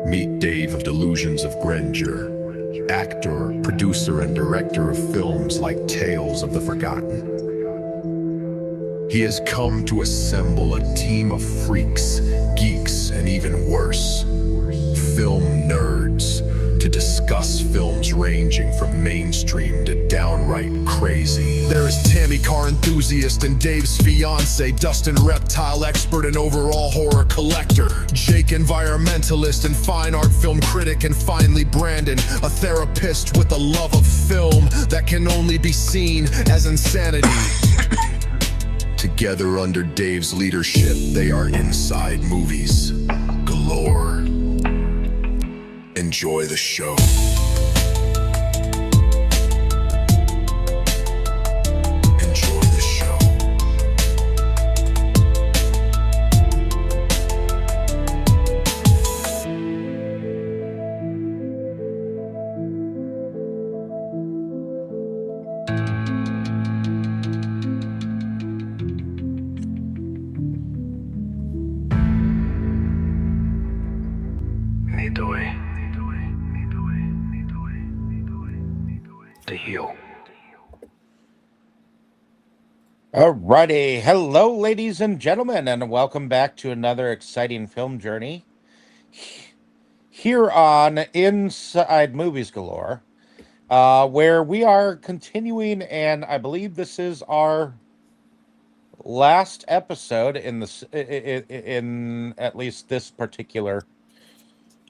Meet Dave of Delusions of Grandeur, actor, producer, and director of films like Tales of the Forgotten. He has come to assemble a team of freaks, geeks, and even worse, film nerds, to discuss films ranging from mainstream to downright crazy. There is Tammy, car enthusiast, and Dave's fiance, Dustin, reptile expert and overall horror collector, Jake, environmentalist and fine art film critic, and finally Brandon, a therapist with a love of film that can only be seen as insanity. Together under Dave's leadership, they are inside movies galore. Enjoy the show. Enjoy the show. Alrighty, hello ladies and gentlemen, and welcome back to another exciting film journey here on Inside Movies Galore, where we are continuing, and I believe this is our last episode in at least this particular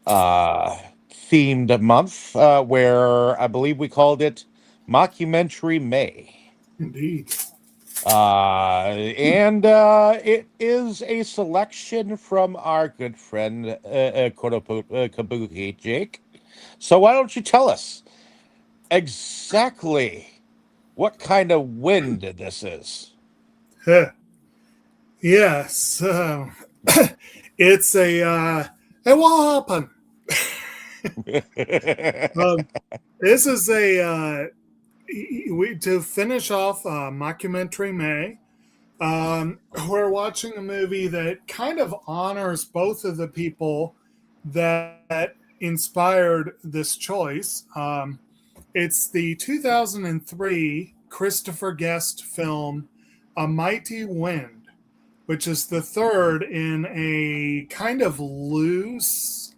themed month, where I believe we called it Mockumentary May. Indeed. It is a selection from our good friend Kabuki Jake. So why don't you tell us exactly what kind of wind this is? Yes, it's a it will happen. This is to finish off Mockumentary May. We're watching a movie that kind of honors both of the people that inspired this choice. It's the 2003 Christopher Guest film A Mighty Wind, which is the third in a kind of loose,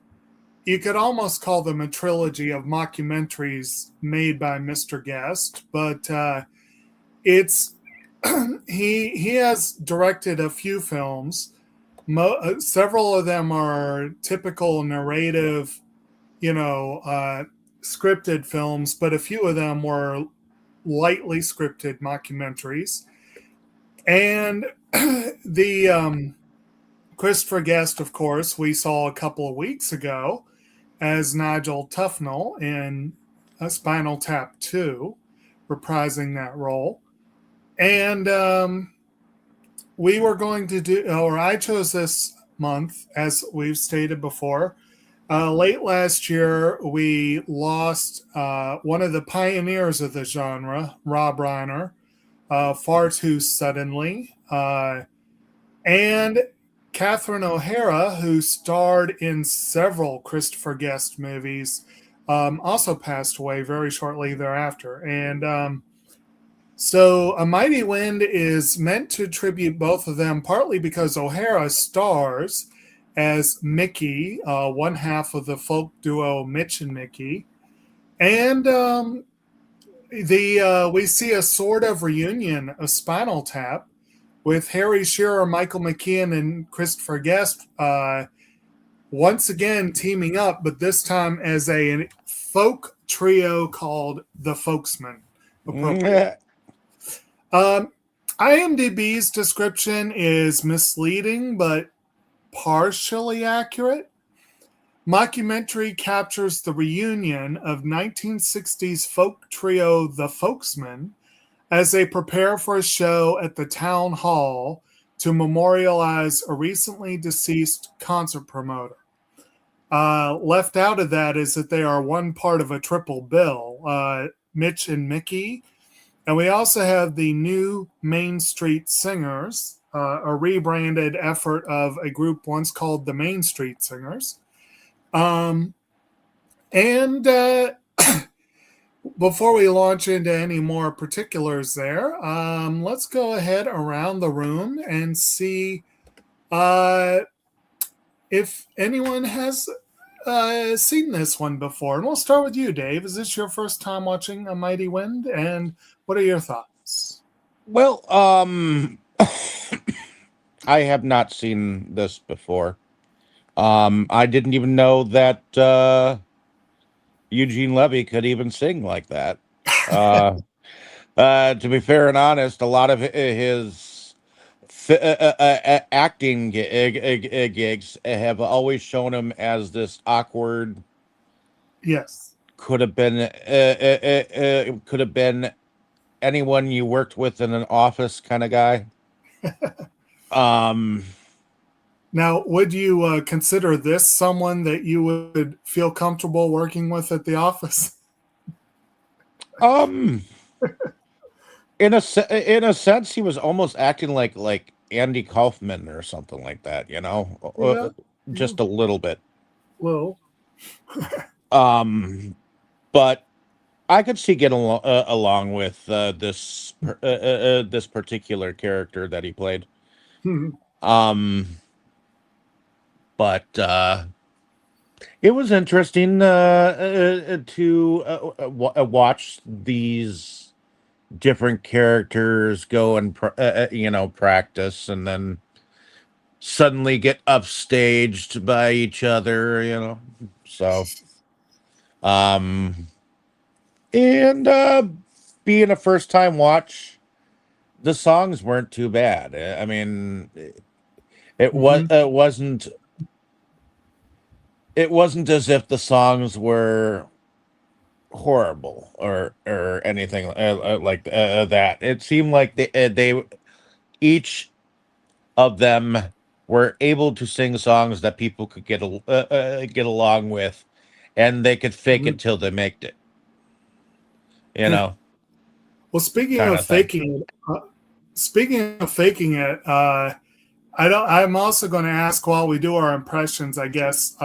you could almost call them a trilogy of mockumentaries made by Mr. Guest, but it's he has directed a few films. Several of them are typical narrative, scripted films, but a few of them were lightly scripted mockumentaries. And the Christopher Guest, of course, we saw a couple of weeks ago as Nigel Tufnell in Spinal Tap 2, reprising that role. And we were going to do, or I chose this month, as we've stated before. Late last year, we lost one of the pioneers of the genre, Rob Reiner, far too suddenly. And Catherine O'Hara, who starred in several Christopher Guest movies, also passed away very shortly thereafter. And so A Mighty Wind is meant to tribute both of them, partly because O'Hara stars as Mickey, one half of the folk duo Mitch and Mickey. And we see a sort of reunion of Spinal Tap, with Harry Shearer, Michael McKean, and Christopher Guest once again teaming up, but this time as a folk trio called the Folksmen. IMDb's description is misleading, but partially accurate. Mockumentary captures the reunion of 1960s folk trio The Folksmen as they prepare for a show at the town hall to memorialize a recently deceased concert promoter. Left out of that is that they are one part of a triple bill. Mitch and Mickey And we also have the new Main Street Singers, a rebranded effort of a group once called the Main Street Singers. And before we launch into any more particulars there, let's go ahead around the room and see if anyone has seen this one before. And we'll start with you, Dave. Is this your first time watching A Mighty Wind? And what are your thoughts? Well, I have not seen this before. I didn't even know that Eugene Levy could even sing like that. To be fair and honest, a lot of his acting gigs have always shown him as this awkward. Yes. Could have been anyone you worked with in an office kind of guy. Now, would you consider this someone that you would feel comfortable working with at the office? In a sense, he was almost acting like Andy Kaufman or something like that, you know, Yeah. just a little bit. Well, but I could see getting along with this particular character that he played. But it was interesting to watch these different characters go and practice, and then suddenly get upstaged by each other, So, and being a first time watch, the songs weren't too bad. I mean, it wasn't as if the songs were horrible or anything like that. It seemed like they each of them were able to sing songs that people could get along with, and they could fake it till they make it. Well, speaking of faking it, I'm also going to ask while we do our impressions, I guess,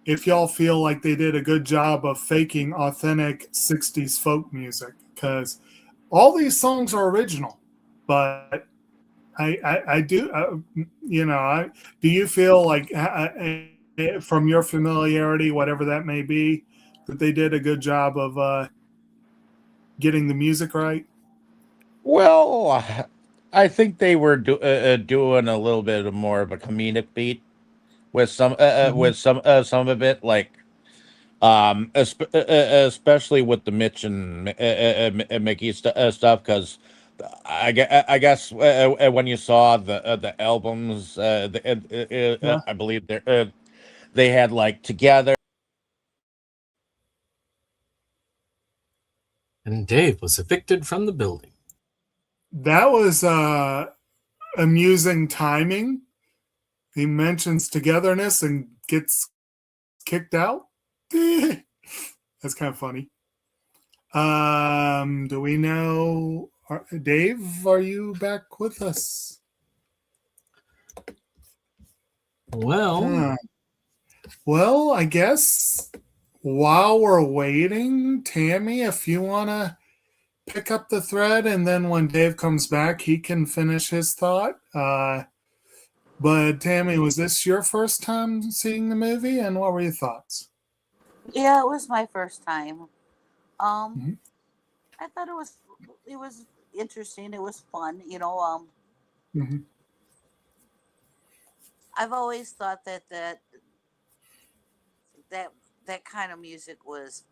if y'all feel like they did a good job of faking authentic 60s folk music, because all these songs are original, but I do, do you feel like from your familiarity, whatever that may be, that they did a good job of getting the music right? Well, I think they were doing a little bit of more of a comedic beat with some of it, like especially with the Mitch and Mickey stuff, because I guess when you saw the albums, Yeah. I believe they had like Together. And Dave was evicted from the building. That was amusing timing. He mentions togetherness and gets kicked out. That's kind of funny. Do we know, Dave, are you back with us? Well, Well, I guess while we're waiting, Tammy, if you want to pick up the thread, and then when Dave comes back, he can finish his thought. But Tammy, was this your first time seeing the movie, and what were your thoughts? Yeah, it was my first time. Mhm. I thought it was interesting. It was fun. Mhm. I've always thought that kind of music was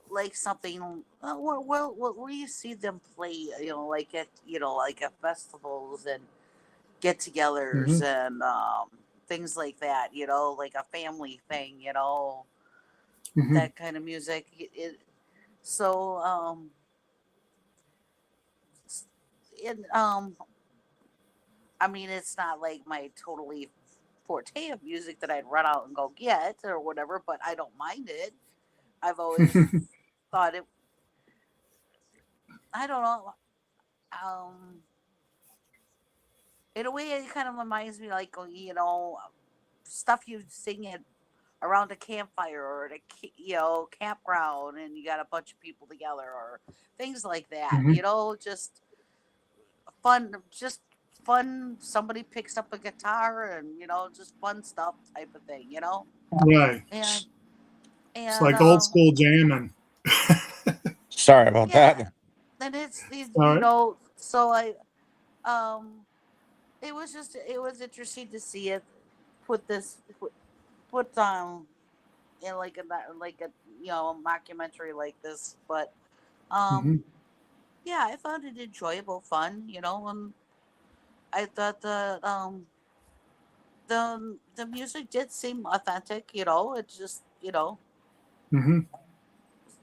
like something where you see them play, like at festivals and get-togethers and things like that. Like a family thing. That kind of music. I mean, it's not like my totally forte of music that I'd run out and go get or whatever, but I don't mind it. I've always thought I don't know. In a way, it kind of reminds me like stuff you sing it around a campfire or at a campground, and you got a bunch of people together or things like that. Mhm. Just fun. Somebody picks up a guitar and just fun stuff type of thing. Right. And It's and like old school jamming. Sorry about yeah, that. and it's All right. so I um it was interesting to see it put this put in like a mockumentary like this, but Hmm. yeah, I found it enjoyable, fun, and I thought the music did seem authentic, it just Hmm.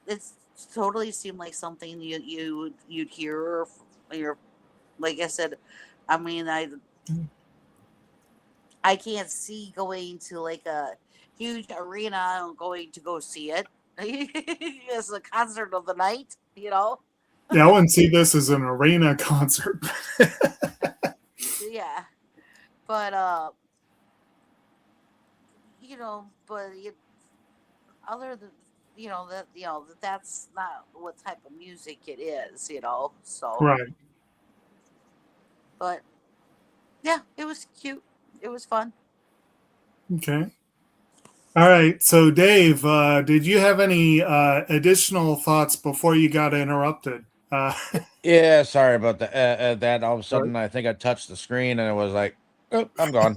it's totally seemed like something you'd hear or like I said, I mean I can't see going to like a huge arena and going to go see it as a concert of the night. Yeah, I wouldn't see this as an arena concert. Yeah, but but other than that's not what type of music it is. So, Right. but yeah, it was cute. It was fun. Okay. All right. So, Dave, did you have any additional thoughts before you got interrupted? Yeah, sorry about that. That all of a Sorry. sudden, I think I touched the screen and it was like, oh, I'm gone.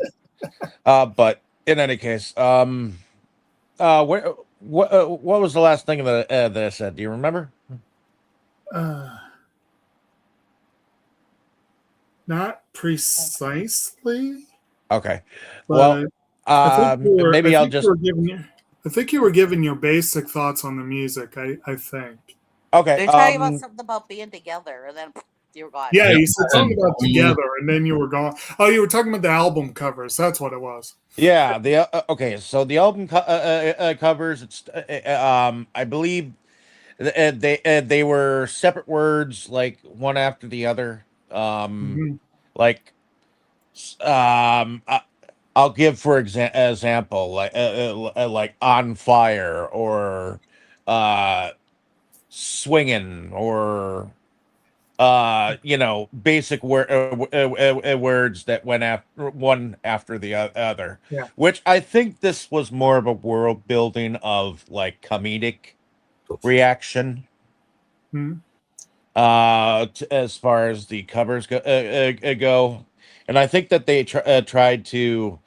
But in any case, what was the last thing that I said? Do you remember? Uh, Not precisely, Okay. Well, but I maybe I'll think you just were giving I think you were giving your basic thoughts on the music. I think. okay. They're talking about something about being together, and then you were gone. Yeah, Yep. you said And something about together, and then you were gone. Oh, you were talking about the album covers. That's what it was. Yeah, okay. So the album covers. It's I believe they were separate words, like one after the other. Hmm. Like I'll give for example, like on fire or uh swinging or basic words that went after one after the other, Yeah. which I think this was more of a world building of like comedic reaction Mhm. as far as the covers go. And I think that they tried to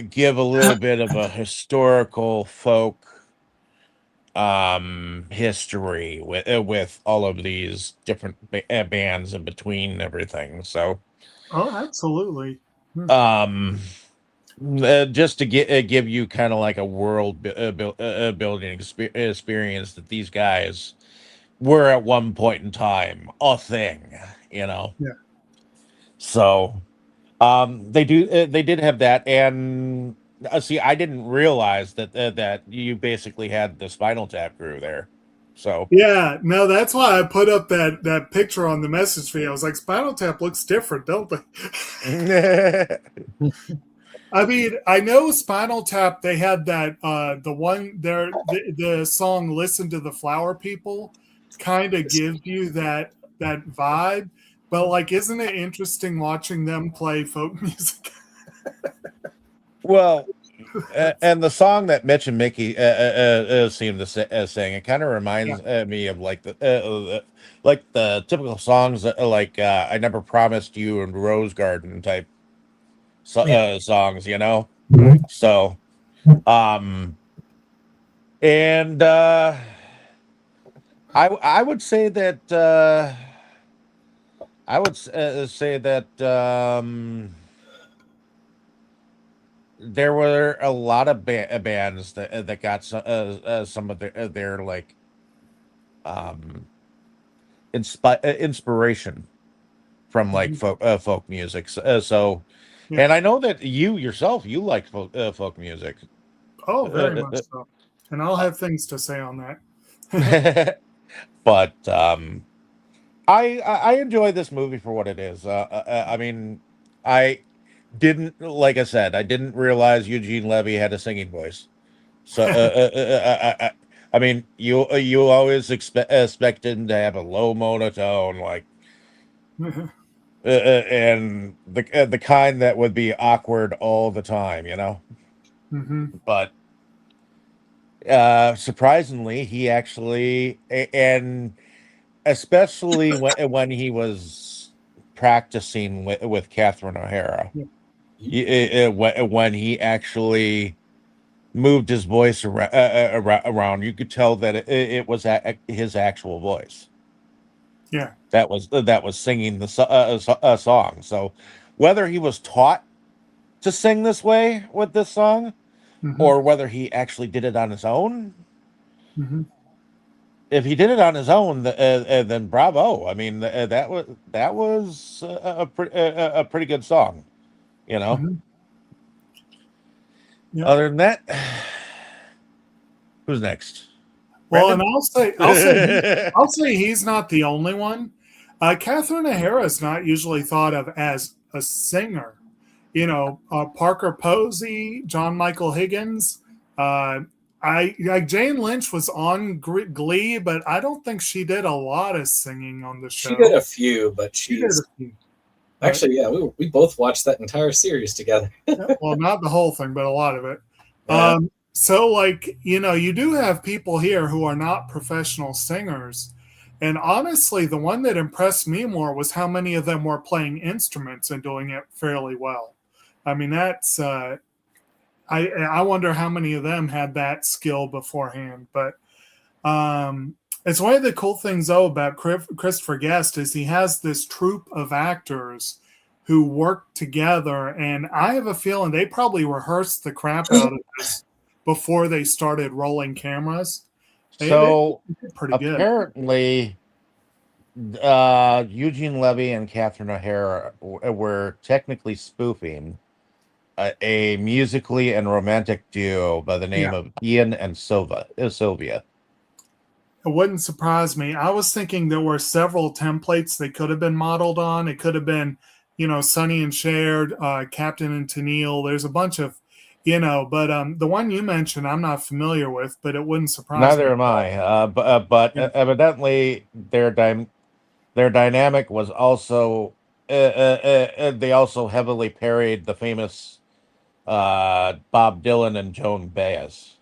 give a little bit of a historical folk history with all of these different bands in between and everything. So Oh, absolutely. Hmm. um just to give you kind of like a world building experience that these guys were at one point in time a thing. Yeah. So they did have that. And see, I didn't realize that you basically had the Spinal Tap crew there. So Yeah. No, that's why I put up that picture on the message feed. I was like, Spinal Tap looks different, don't they? I mean, I know Spinal Tap. They had that the one there the song "Listen to the Flower People" kind of gives you that vibe. But like, isn't it interesting watching them play folk music? well, and the song that Mitch and Mickey seem to sing, it kind of Yeah. reminds me of like the typical songs that like "I Never Promised You" and "Rose Garden" type Yeah. songs. Right. So um and I would say that say that there were a lot of bands that got some of their like um inspiration from like Mhm. folk music. So Yeah. and I know that you yourself you like folk music. Oh, very Uh, much so. And I'll have things to say on that. but I enjoy this movie for what it is. I mean, I didn't, like I said, I didn't realize Eugene Levy had a singing voice. So, I mean, you always expect him to have a low monotone, like, and the kind that would be awkward all the time, you know. Mm-hmm. But surprisingly, he actually, and especially when he was practicing with Catherine O'Hara, when he actually moved his voice around, you could tell that it was his actual voice. Yeah. That was singing the song. So whether he was taught to sing this way with this song, Mm-hmm. or whether he actually did it on his own. Mm-hmm. If he did it on his own, then bravo. I mean, that was a pretty good song, you know. Mm-hmm. Yep. Other than that, who's next? Well, Brandon? and I'll say he's not the only one. Catherine O'Hara is not usually thought of as a singer. You know, Parker Posey, John Michael Higgins. Jane Lynch was on Glee, but I don't think she did a lot of singing on the show. She did a few, but She did a few. actually, yeah, we both watched that entire series together. Well, not the whole thing, but a lot of it. Yeah. So, like, you know, you do have people here who are not professional singers. And honestly, the one that impressed me more was how many of them were playing instruments and doing it fairly well. I mean, that's, I wonder how many of them had that skill beforehand. But it's one of the cool things, though, about Christopher Guest is he has this troupe of actors who work together. And I have a feeling they probably rehearsed the crap out of this before they started rolling cameras. So they pretty good. Apparently, Eugene Levy and Catherine O'Hara were technically spoofing a musically and romantic duo by the name of Ian and Sylvia. It wouldn't surprise me. I was thinking there were several templates they could have been modeled on. It could have been, you know, Sonny and Cher, Captain and Tennille. There's a bunch of, you know, but the one you mentioned I'm not familiar with, but it wouldn't surprise me. Neither am I. But evidently their dynamic was also they also heavily parodied the famous Bob Dylan and Joan Baez.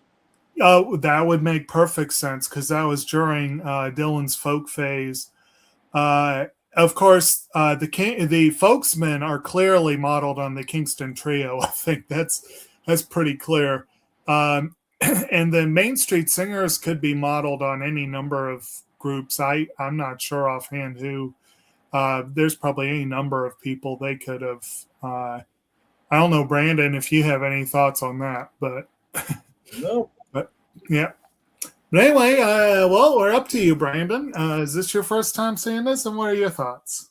Oh, that would make perfect sense because that was during Dylan's folk phase. Of course, the folksmen are clearly modeled on the Kingston Trio. I think that's pretty clear. And the Main Street Singers could be modeled on any number of groups. I'm not sure offhand who. There's probably any number of people they could have. I don't know, Brandon, if you have any thoughts on that, but No. But yeah. But anyway, well, we're up to you, Brandon. Is this your first time seeing this, and what are your thoughts?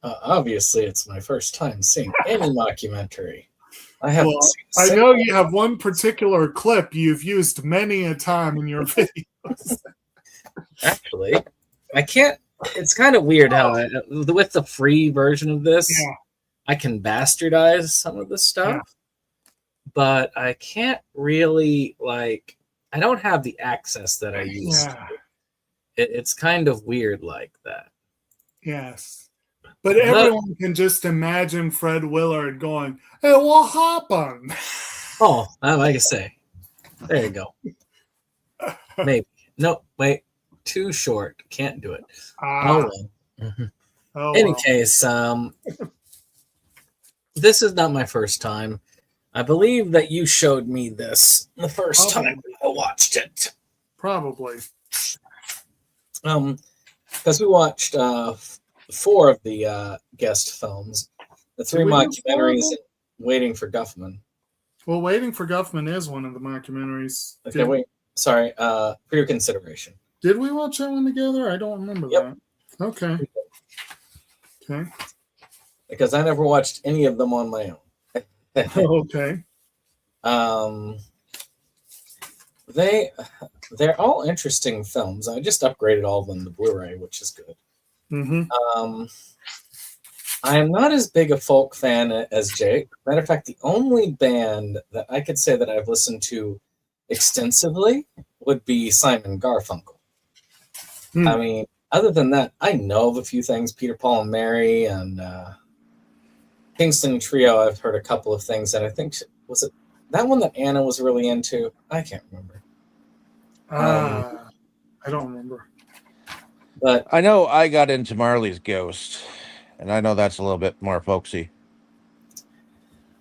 Obviously, it's my first time seeing any mockumentary. I haven't Well, seen I know you have one particular clip you've used many a time in your videos. Actually, I can't. It's kind of weird how with the free version of this, I can bastardize some of the stuff, but I can't really, like, I don't have the access that I used to. It's kind of weird like that. Yes. But everyone can just imagine Fred Willard going, "Hey, what happened?" Oh, like I say. There you go. Maybe. No, wait. Too short. Can't do it. Oh, well. Any case, this is not my first time. I believe that you showed me this the first time I watched it. Probably. Because we watched 4 of the guest films. The 3 mockumentaries and Waiting for Guffman. Well, Waiting for Guffman is one of the mockumentaries. Okay, wait. Sorry. For your consideration. Did we watch that one together? I don't remember that. Okay. Okay. Because I never watched any of them on my own. Okay. They're all interesting films. I just upgraded all of them to Blu-ray, which is good. Mm-hmm. I am not as big a folk fan as Jake. Matter of fact, the only band that I could say that I've listened to extensively would be Simon Garfunkel. I mean, other than that, I know of a few things. Peter, Paul, and Mary, and Kingston Trio. I've heard a couple of things, and I think was it that one that Anna was really into. I can't remember. I don't remember. But I know I got into Marley's Ghost, and I know that's a little bit more folksy.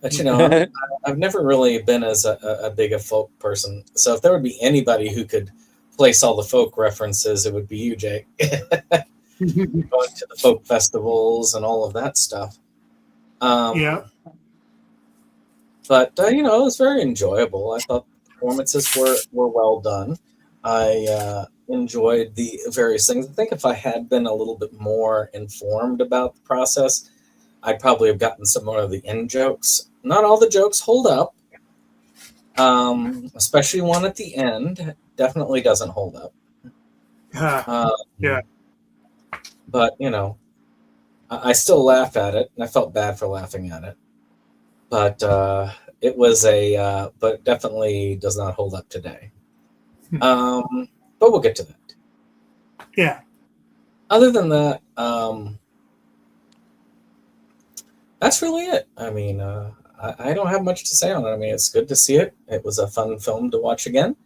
But you know, I've never really been as a big a folk person. So if there would be anybody who could place all the folk references, it would be you, Jake. Going to the folk festivals and all of that stuff. Yeah. But you know, it was very enjoyable. I thought the performances were well done. I enjoyed the various things. I think if I had been a little bit more informed about the process, I'd probably have gotten some more of the in jokes. Not all the jokes hold up, especially one at the end. Definitely doesn't hold up. Yeah. But, you know, I still laugh at it, and I felt bad for laughing at it. But it was but definitely does not hold up today. But we'll get to that. Yeah. Other than that, that's really it. I mean, I don't have much to say on it. I mean, it's good to see it. It was a fun film to watch again.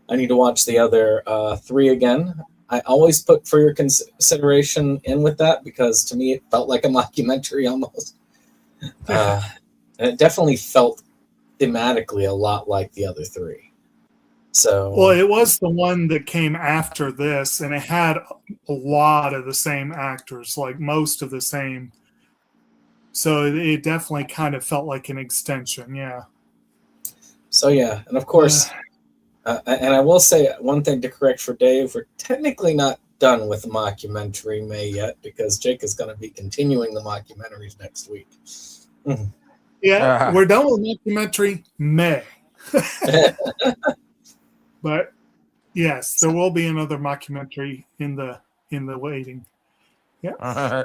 I need to watch the other 3 again. I always put For Your Consideration in with that because to me it felt like a mockumentary almost. And it definitely felt thematically a lot like the other 3. So, well, it was the one that came after this, and it had a lot of the same actors, like most of the same. So it definitely kind of felt like an extension, yeah. So yeah, and of course, and I will say one thing to correct for Dave: we're technically not done with the mockumentary May yet because Jake is going to be continuing the mockumentaries next week. Yeah, we're done with mockumentary May. But yes, there will be another mockumentary in the waiting. Yeah.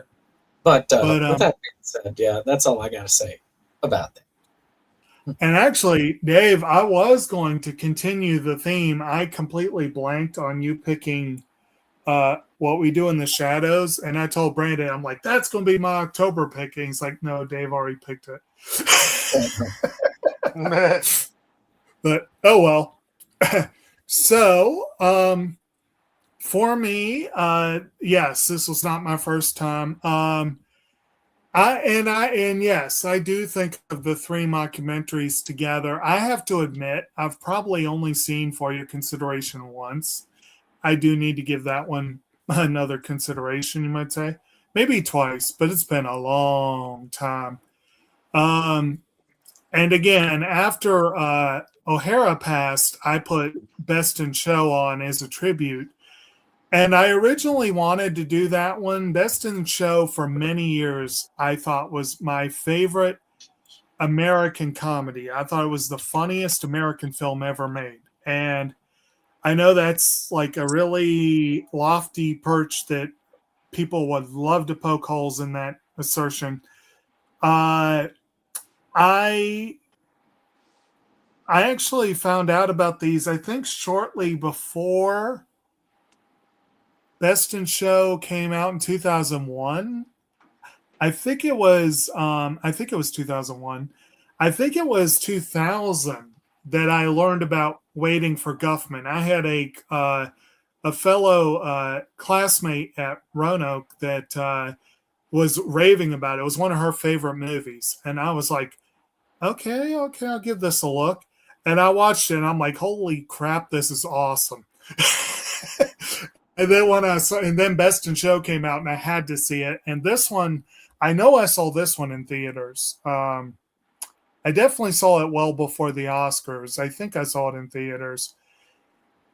But with that being said, yeah, that's all I got to say about that. And actually, Dave, I was going to continue the theme. I completely blanked on you picking What We Do in the Shadows. And I told Brandon, I'm like, that's going to be my October pick. And he's like, no, Dave already picked it. But, oh well. So, for me, yes, this was not my first time. Yes, I do think of the 3 mockumentaries together. I have to admit, I've probably only seen For Your Consideration once. I do need to give that one another consideration, you might say. Maybe twice, but it's been a long time. And again, after O'Hara passed, I put Best in Show on as a tribute. And I originally wanted to do that one. Best in Show for many years, I thought was my favorite American comedy. I thought it was the funniest American film ever made. And I know that's like a really lofty perch that people would love to poke holes in that assertion. I actually found out about these, I think, shortly before Best in Show came out in 2001. I think it was 2001. I think it was 2000 that I learned about Waiting for Guffman. I had a fellow classmate at Roanoke that was raving about it. It was one of her favorite movies. And I was like, okay, I'll give this a look. And I watched it and I'm like, holy crap, this is awesome. And then Best in Show came out and I had to see it. And this one, I know I saw this one in theaters. I definitely saw it well before the Oscars. I think I saw it in theaters.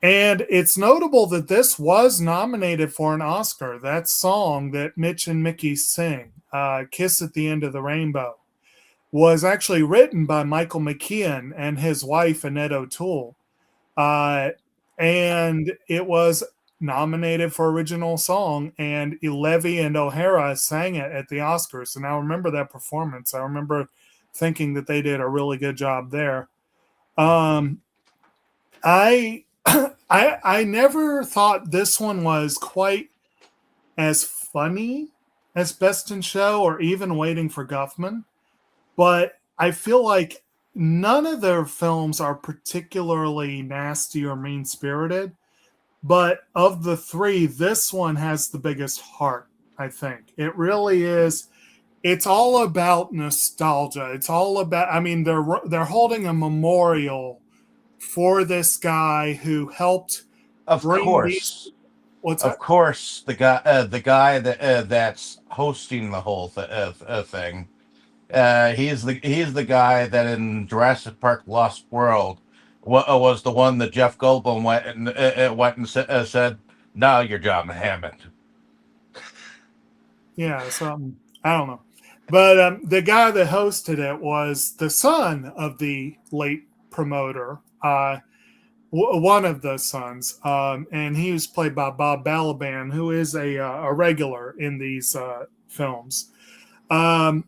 And it's notable that this was nominated for an Oscar. That song that Mitch and Mickey sing, Kiss at the End of the Rainbow, was actually written by Michael McKean and his wife, Annette O'Toole. And it was nominated for original song, and Levy and O'Hara sang it at the Oscars. And I remember that performance. I remember thinking that they did a really good job there. I I never thought this one was quite as funny as Best in Show or even Waiting for Guffman, but I feel like none of their films are particularly nasty or mean spirited. But of the three, this one has the biggest heart, I think. It really is. It's all about nostalgia. It's all about, I mean, they're holding a memorial for this guy who helped Of bring course. these. What's Of that? course, the guy that's hosting the whole thing. He's the guy that in Jurassic Park: Lost World was the one that Jeff Goldblum went and said, "Now you're John Hammond." Yeah, something. I don't know. But the guy that hosted it was the son of the late promoter, one of the sons, and he was played by Bob Balaban, who is a regular in these films. But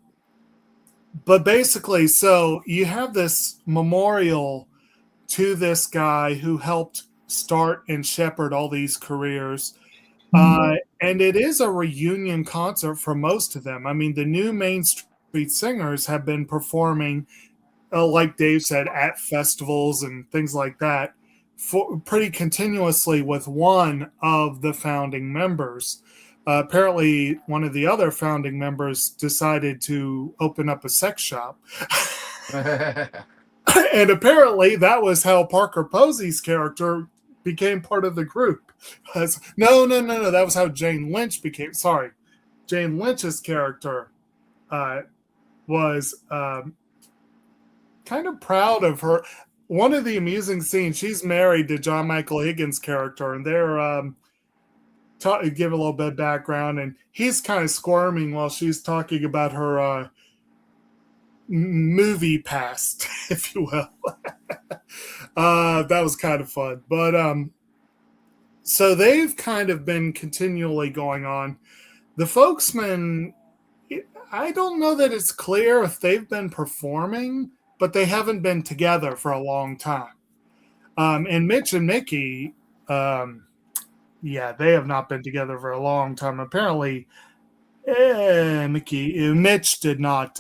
basically, so you have this memorial to this guy who helped start and shepherd all these careers. And it is a reunion concert for most of them. I mean, the new Main Street Singers have been performing, like Dave said, at festivals and things like that, pretty continuously with one of the founding members. Apparently, one of the other founding members decided to open up a sex shop. And apparently, that was how Parker Posey's character became part of the group. No. That was how Jane Lynch became. Sorry. Jane Lynch's character was kind of proud of her. One of the amusing scenes, she's married to John Michael Higgins' character, and they're give a little bit of background, and he's kind of squirming while she's talking about her movie past, if you will. That was kind of fun. But so they've kind of been continually going on. The Folksmen, I don't know that it's clear if they've been performing, but they haven't been together for a long time. And Mitch and Mickey, they have not been together for a long time. Apparently, Mitch did not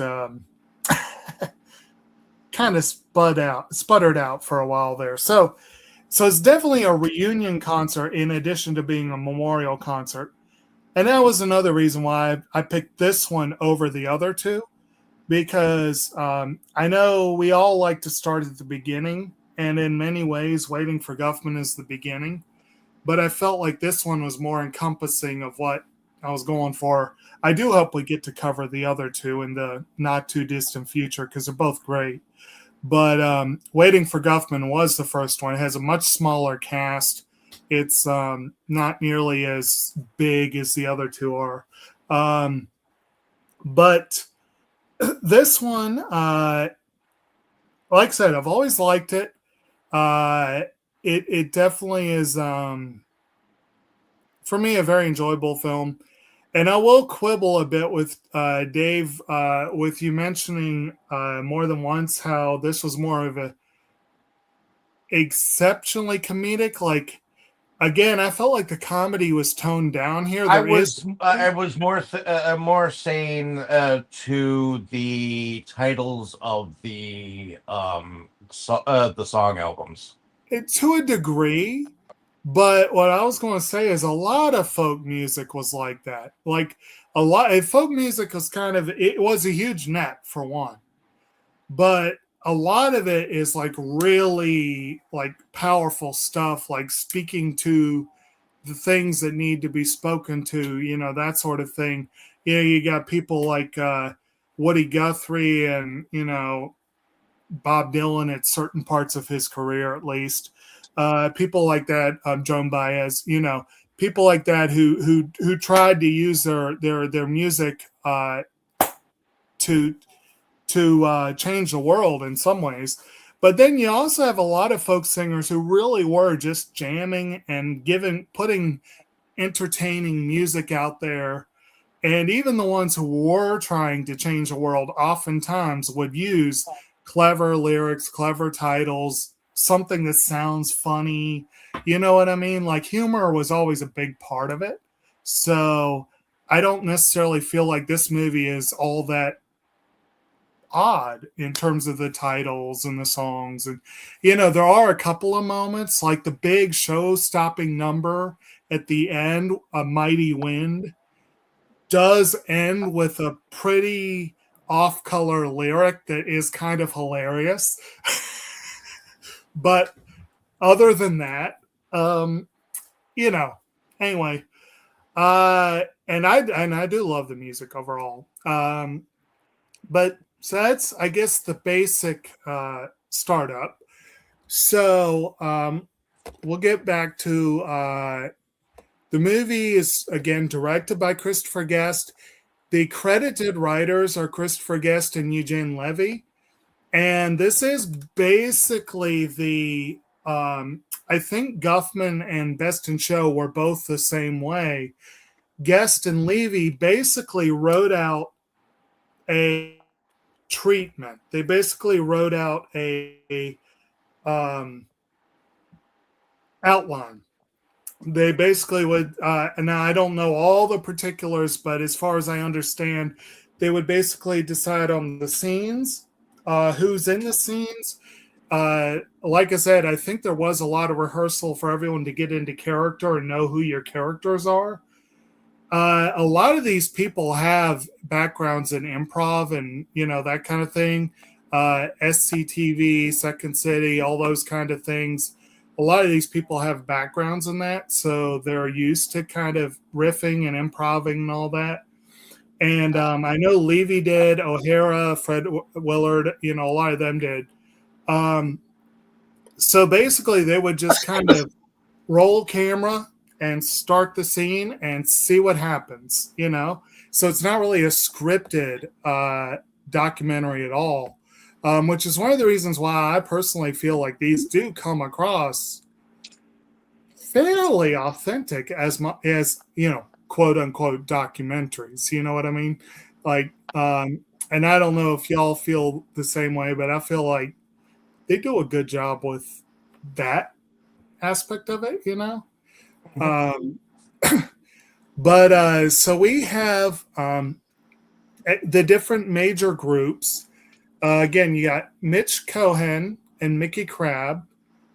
kind of sputtered out for a while there. So it's definitely a reunion concert in addition to being a memorial concert. And that was another reason why I picked this one over the other two, because I know we all like to start at the beginning, and in many ways, Waiting for Guffman is the beginning. But I felt like this one was more encompassing of what I was going for. I do hope we get to cover the other two in the not too distant future because they're both great. But Waiting for Guffman was the first one. It has a much smaller cast. It's not nearly as big as the other two are. But this one, like I said, I've always liked it. It definitely is, for me, a very enjoyable film. And I will quibble a bit with Dave, with you mentioning more than once how this was more of a exceptionally comedic. Like, again, I felt like the comedy was toned down here. I was more saying to the titles of the song albums. To a degree. But what I was going to say is a lot of folk music was like that. Like folk music was it was a huge net for one. But a lot of it is like really like powerful stuff, like speaking to the things that need to be spoken to, that sort of thing. You got people like Woody Guthrie and, Bob Dylan at certain parts of his career, at least. People like that, Joan Baez, people like that who tried to use their music to change the world in some ways. But then you also have a lot of folk singers who really were just jamming and putting entertaining music out there. And even the ones who were trying to change the world oftentimes would use clever lyrics, clever titles, something that sounds funny. You know what I mean? Like humor was always a big part of it. So I don't necessarily feel like this movie is all that odd in terms of the titles and the songs. And, there are a couple of moments like the big show-stopping number at the end, A Mighty Wind, does end with a pretty off-color lyric that is kind of hilarious. But other than that, anyway, and I do love the music overall. But so that's, I guess, the basic startup. So we'll get back to the movie is, again, directed by Christopher Guest. The credited writers are Christopher Guest and Eugene Levy. And this is basically I think Guffman and Best in Show were both the same way. Guest and Levy basically wrote out a treatment. They basically wrote out a outline. They basically would, and now I don't know all the particulars, but as far as I understand, they would basically decide on the scenes, who's in the scenes. Like I said, I think there was a lot of rehearsal for everyone to get into character and know who your characters are. A lot of these people have backgrounds in improv and, that kind of thing. SCTV, Second City, all those kind of things. A lot of these people have backgrounds in that, so they're used to kind of riffing and improving and all that. And I know Levy did, O'Hara, Fred Willard, a lot of them did. So basically they would just kind of roll camera and start the scene and see what happens, So it's not really a scripted documentary at all, which is one of the reasons why I personally feel like these do come across fairly authentic as quote unquote documentaries. You know what I mean? Like, and I don't know if y'all feel the same way, but I feel like they do a good job with that aspect of it, But so we have the different major groups. Again, you got Mitch Cohen and Mickey Crabb,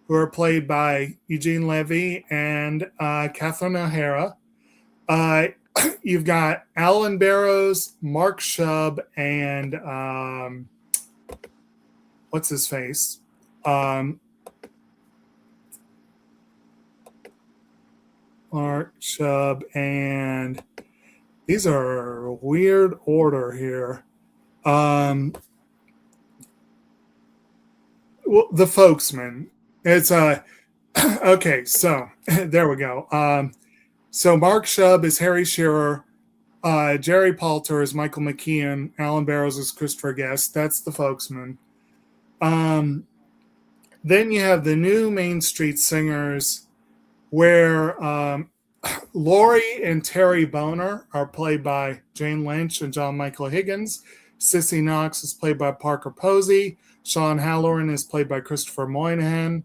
who are played by Eugene Levy and Catherine O'Hara. You've got Alan Barrows, Mark Shub, and what's his face? Mark Shub, and these are weird order here. Well, the Folksmen. It's okay. So there we go. So Mark Shub is Harry Shearer, Jerry Poulter is Michael McKeon, Alan Barrows is Christopher Guest. That's the Folksmen. Then you have the new Main Street Singers, where Laurie and Terry Boner are played by Jane Lynch and John Michael Higgins. Sissy Knox is played by Parker Posey. Sean Halloran is played by Christopher Moynihan.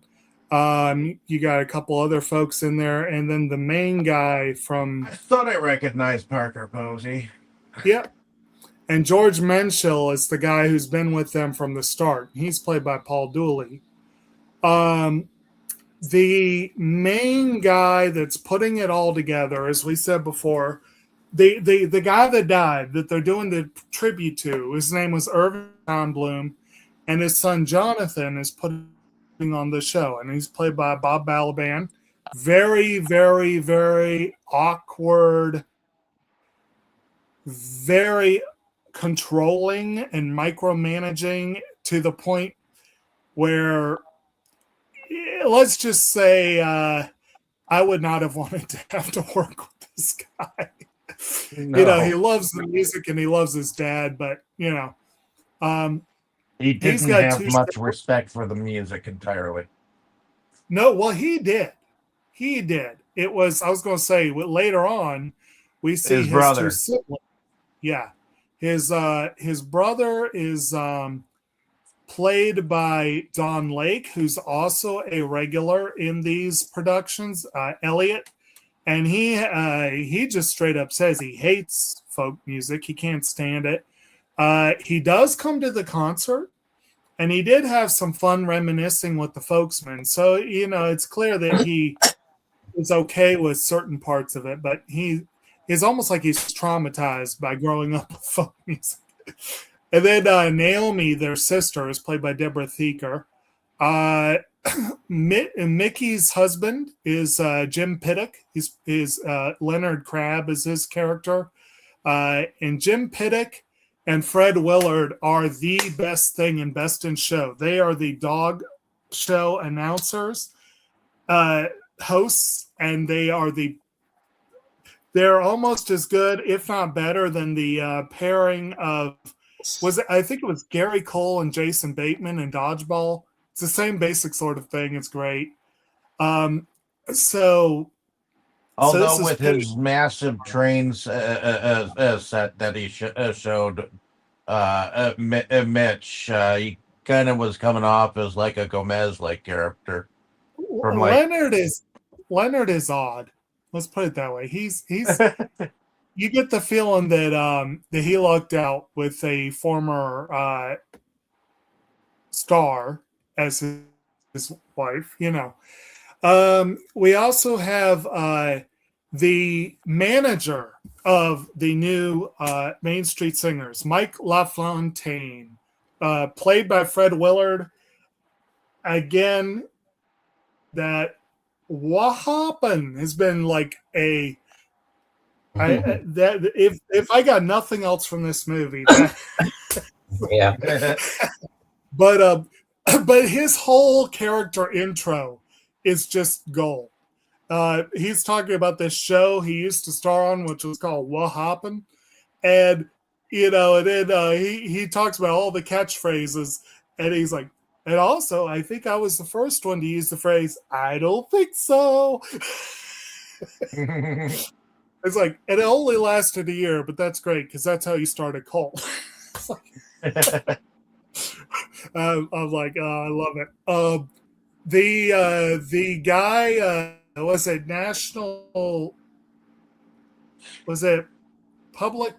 You got a couple other folks in there, and then the main guy from... I thought I recognized Parker Posey. Yep. And George Menschel is the guy who's been with them from the start. He's played by Paul Dooley. The main guy that's putting it all together, as we said before, the guy that died, that they're doing the tribute to, his name was Irving Bloom, and his son Jonathan is putting on the show, and he's played by Bob Balaban. Very, very, very awkward, very controlling and micromanaging to the point where, let's just say, I would not have wanted to have to work with this guy. No. He loves the music and he loves his dad, but He He's didn't got have two much shows. respect for the music entirely. No, well, he did. He did. It was, I was going to say, later on, we see His his brother. two siblings. Yeah. His brother is played by Don Lake, who's also a regular in these productions, Elliot. And he just straight up says he hates folk music. He can't stand it. He does come to the concert, and he did have some fun reminiscing with the folksmen. So, you know, it's clear that he is okay with certain parts of it, but he is almost like he's traumatized by growing up with folk music. And then Naomi, their sister, is played by Deborah Thieker. Mickey's husband is Jim Pittock. He's Leonard Crabb is his character. And Jim Pittock and Fred Willard are the best thing in Best in Show. They are the dog show announcers, hosts, and they're almost as good, if not better, than the pairing of I think it was Gary Cole and Jason Bateman in Dodgeball. It's the same basic sort of thing. It's great. So Although with his massive trains set that he showed Mitch, he kind of was coming off as like a Gomez-like character. From Leonard is odd. Let's put it that way. He's you get the feeling that he lucked out with a former star as his wife, you know. We also have the manager of the new Main Street Singers, Mike LaFontaine, played by Fred Willard. Again, that what happened has been like that if I got nothing else from this movie, Yeah. but his whole character intro is just gold. He's talking about this show he used to star on, which was called What Happened, and you know, and then he talks about all the catchphrases, and he's like, and also I think I was the first one to use the phrase "I don't think so." It's like, and it only lasted a year, but that's great because that's how you start a cult. I'm like, I love it. The guy was it national? Was it public?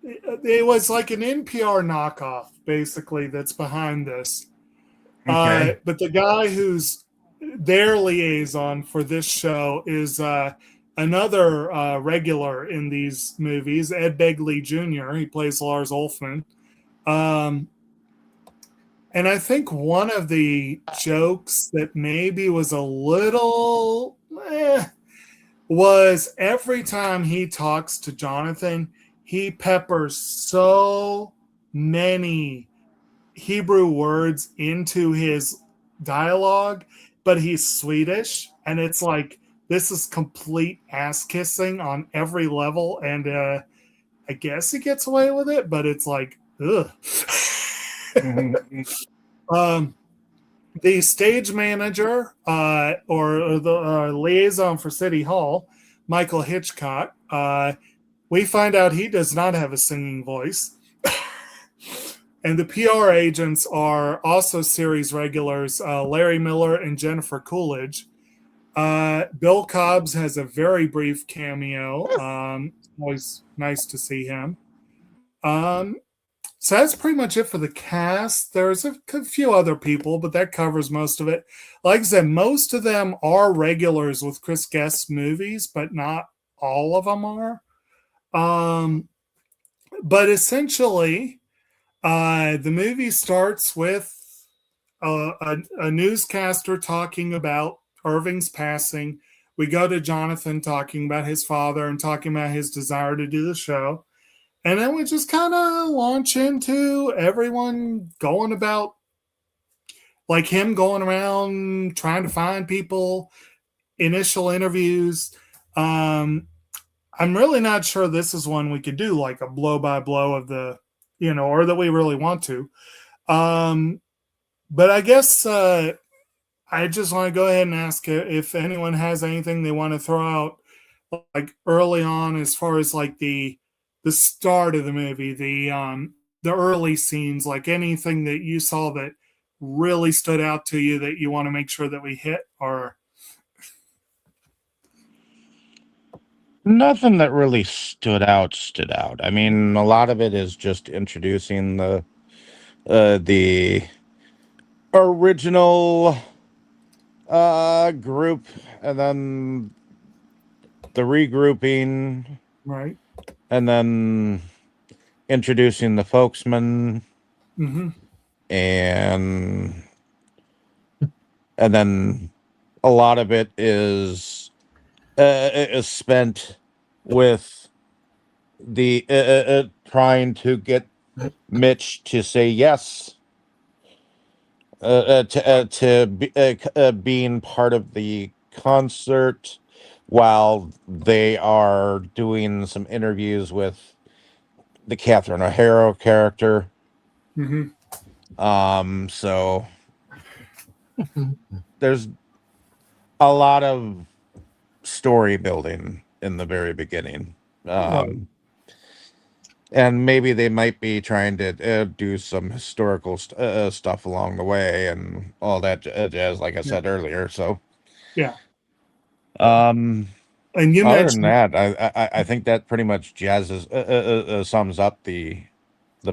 It was like an NPR knockoff, basically. That's behind this. Okay. But the guy who's their liaison for this show is another regular in these movies, Ed Begley Jr. He plays Lars Ulfman. And I think one of the jokes that maybe was a little was every time he talks to Jonathan, he peppers so many Hebrew words into his dialogue, but he's Swedish, and it's like, this is complete ass kissing on every level, and I guess he gets away with it, but it's like, ugh. The stage manager or the liaison for City Hall, Michael Hitchcock, we find out he does not have a singing voice. And the PR agents are also series regulars, Larry Miller and Jennifer Coolidge. Bill Cobbs has a very brief cameo. Always nice to see him. So that's pretty much it for the cast. There's a few other people, but that covers most of it. Like I said, most of them are regulars with Chris Guest's movies, but not all of them are. But essentially, the movie starts with a newscaster talking about Irving's passing. We go to Jonathan talking about his father and talking about his desire to do the show. And then we just kind of launch into everyone going about, like him going around trying to find people, initial interviews. I'm really not sure this is one we could do like a blow by blow of the, or that we really want to. But I guess I just want to go ahead and ask if anyone has anything they want to throw out, like early on, as far as like the start of the movie, the early scenes, like anything that you saw that really stood out to you that you want to make sure that we hit, or Nothing that really stood out. I mean, a lot of it is just introducing the original group, and then the regrouping, right? and then introducing the folksmen, Mm-hmm. and then a lot of it is spent with the trying to get Mitch to say yes being part of the concert, while they are doing some interviews with the Catherine O'Hara character. Mm-hmm. So there's a lot of story building in the very beginning. And maybe they might be trying to do some historical stuff along the way and all that jazz, like I said earlier. So, yeah. And you other mentioned than that, I think that pretty much jazzes sums up the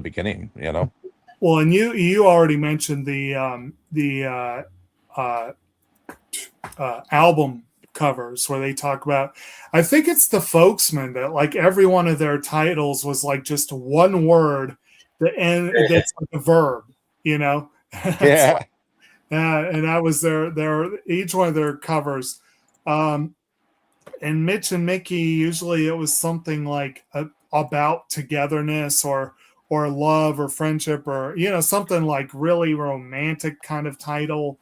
beginning. Well, and you already mentioned the album covers where they talk about. I think it's the Folksmen that like every one of their titles was like just one word that that's like a verb. Yeah. And that was their each one of their covers. And Mitch and Mickey, usually it was something like about togetherness or love or friendship, or something like really romantic kind of title.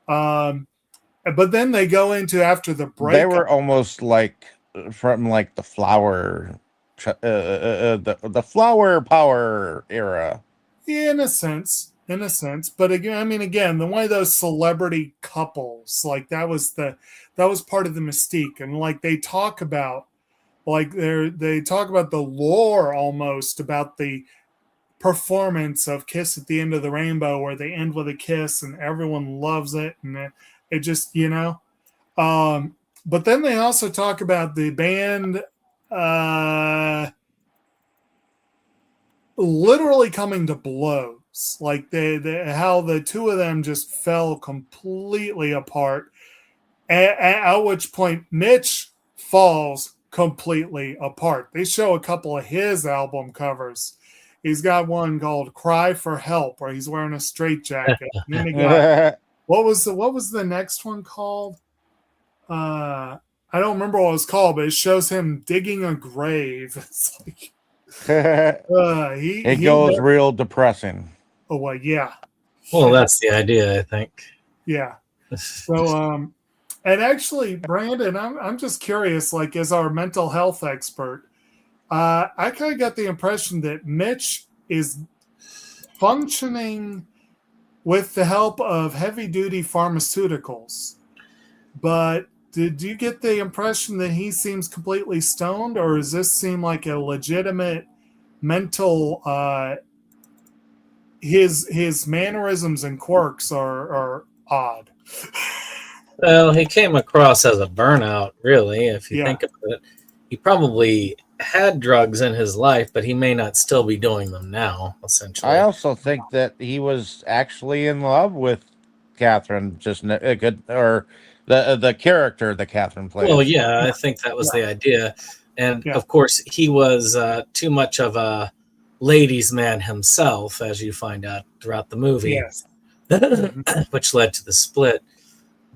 But then they go into, after the break, they were almost like from like the flower the flower power era. in a sense. But again, the one of those celebrity couples, like that was part of the mystique. And like they talk about, like they talk about the lore almost about the performance of Kiss at the End of the Rainbow, where they end with a kiss and everyone loves it, and it just but then they also talk about the band literally coming to blows, like how the two of them just fell completely apart, at which point Mitch falls completely apart. They show a couple of his album covers. He's got one called "Cry for Help," where he's wearing a straitjacket. And then he got what was the next one called? I don't remember what it was called, but it shows him digging a grave. It's like it goes real depressing. Oh well, yeah. Well, that's the idea, I think. Yeah. So, and actually, Brandon, I'm just curious, like, as our mental health expert, I kind of got the impression that Mitch is functioning with the help of heavy-duty pharmaceuticals. But did you get the impression that he seems completely stoned, or does this seem like a legitimate mental? His mannerisms and quirks are odd. Well, he came across as a burnout, really, if you think about it. He probably had drugs in his life, but he may not still be doing them now, essentially. I also think that he was actually in love with Catherine, just a good, or the character that Catherine plays. Well, yeah, I think that was the idea. And, of course, he was too much of a ladies' man himself, as you find out throughout the movie, which led to the split.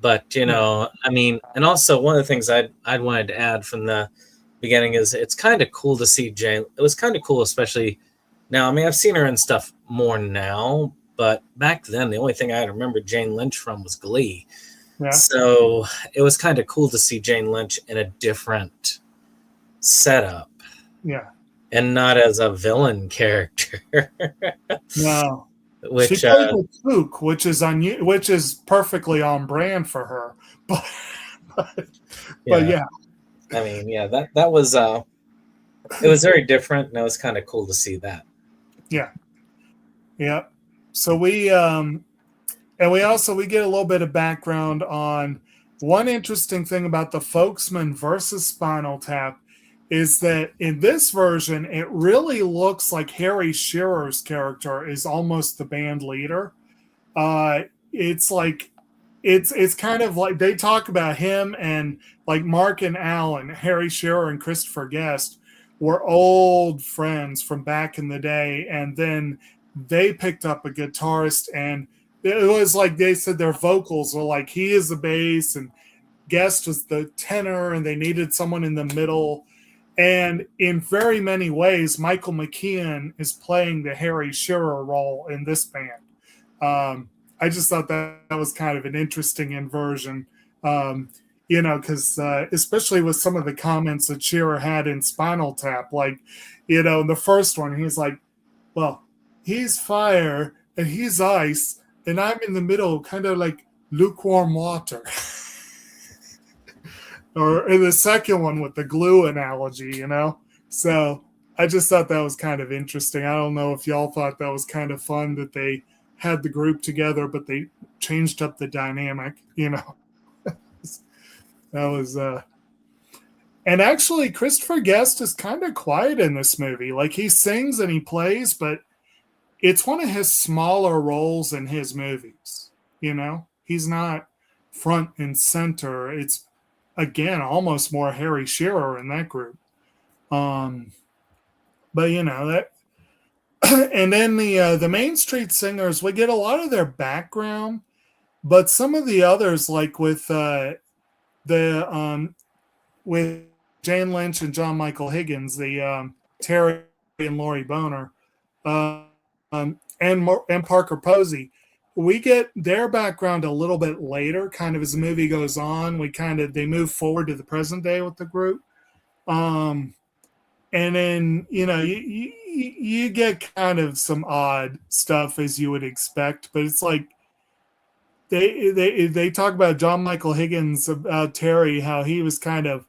But, I mean, and also one of the things I wanted to add from the beginning is it's kind of cool to see Jane. It was kind of cool, especially now. I mean, I've seen her in stuff more now, but back then, the only thing I remember Jane Lynch from was Glee. Yeah. So it was kind of cool to see Jane Lynch in a different setup. Yeah. And not as a villain character. No. She which plays a spook, which is perfectly on brand for her. But yeah. I mean, yeah, that was it was very different, and it was kind of cool to see that. Yeah. So we also we get a little bit of background on one interesting thing about the Folksman versus Spinal Tap is that in this version it really looks like Harry Shearer's character is almost the band leader. It's like it's kind of like they talk about him and like Mark and Alan, Harry Shearer and Christopher Guest were old friends from back in the day, and then they picked up a guitarist, and it was like they said their vocals were like he is the bass and Guest was the tenor, and they needed someone in the middle. And in very many ways, Michael McKean is playing the Harry Shearer role in this band. I just thought that was kind of an interesting inversion, because especially with some of the comments that Shearer had in Spinal Tap, like, in the first one, he's like, well, he's fire and he's ice, and I'm in the middle, kind of like lukewarm water. Or in the second one with the glue analogy, So I just thought that was kind of interesting. I don't know if y'all thought that was kind of fun that they had the group together, but they changed up the dynamic, That was and actually Christopher Guest is kind of quiet in this movie. Like he sings and he plays, but it's one of his smaller roles in his movies. He's not front and center. It's again almost more Harry Shearer in that group. But that and then the Main Street Singers, we get a lot of their background, but some of the others, like with with Jane Lynch and John Michael Higgins, the Terry and Laurie Boner, and Parker Posey, we get their background a little bit later, kind of as the movie goes on. They move forward to the present day with the group. And then, you get kind of some odd stuff as you would expect, but it's like they talk about John Michael Higgins, about Terry, how he was kind of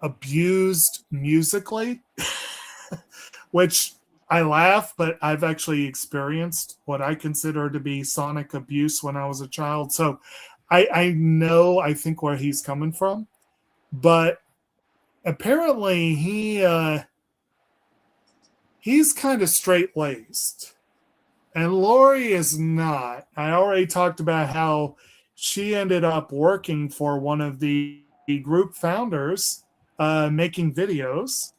abused musically, which I laugh, but I've actually experienced what I consider to be sonic abuse when I was a child. So I think where he's coming from, but apparently he's kind of straight-laced, and Laurie is not. I already talked about how she ended up working for one of the group founders, making videos,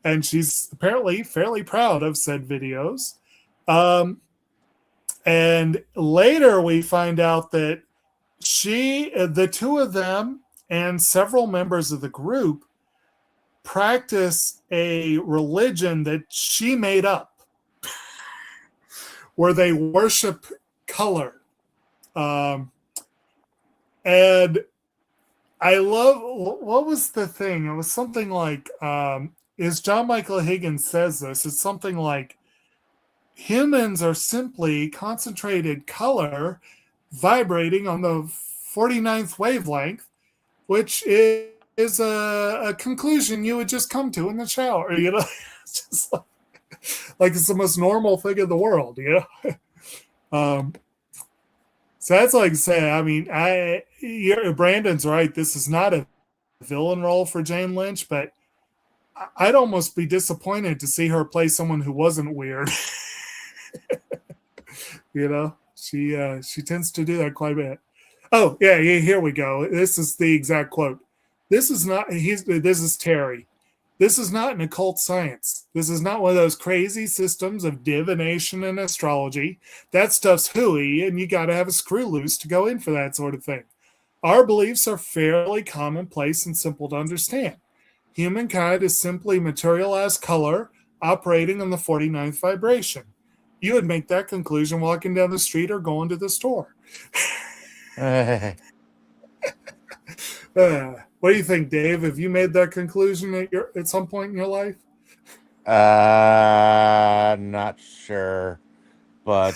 and she's apparently fairly proud of said videos. And later we find out that the two of them and several members of the group practice a religion that she made up, where they worship color. And I love, what was the thing? It was something like, as John Michael Higgins says this, it's something like, humans are simply concentrated color vibrating on the 49th wavelength, which is a conclusion you would just come to in the shower. It's just like it's the most normal thing in the world. So that's like saying, I mean, Brandon's right. This is not a villain role for Jane Lynch, but I'd almost be disappointed to see her play someone who wasn't weird. She tends to do that quite a bit. Oh, yeah, here we go. This is the exact quote. This is Terry. This is not an occult science. This is not one of those crazy systems of divination and astrology. That stuff's hooey, and you got to have a screw loose to go in for that sort of thing. Our beliefs are fairly commonplace and simple to understand. Humankind is simply materialized color operating on the 49th vibration. You would make that conclusion walking down the street or going to the store. What do you think, Dave? Have you made that conclusion at some point in your life? Not sure, but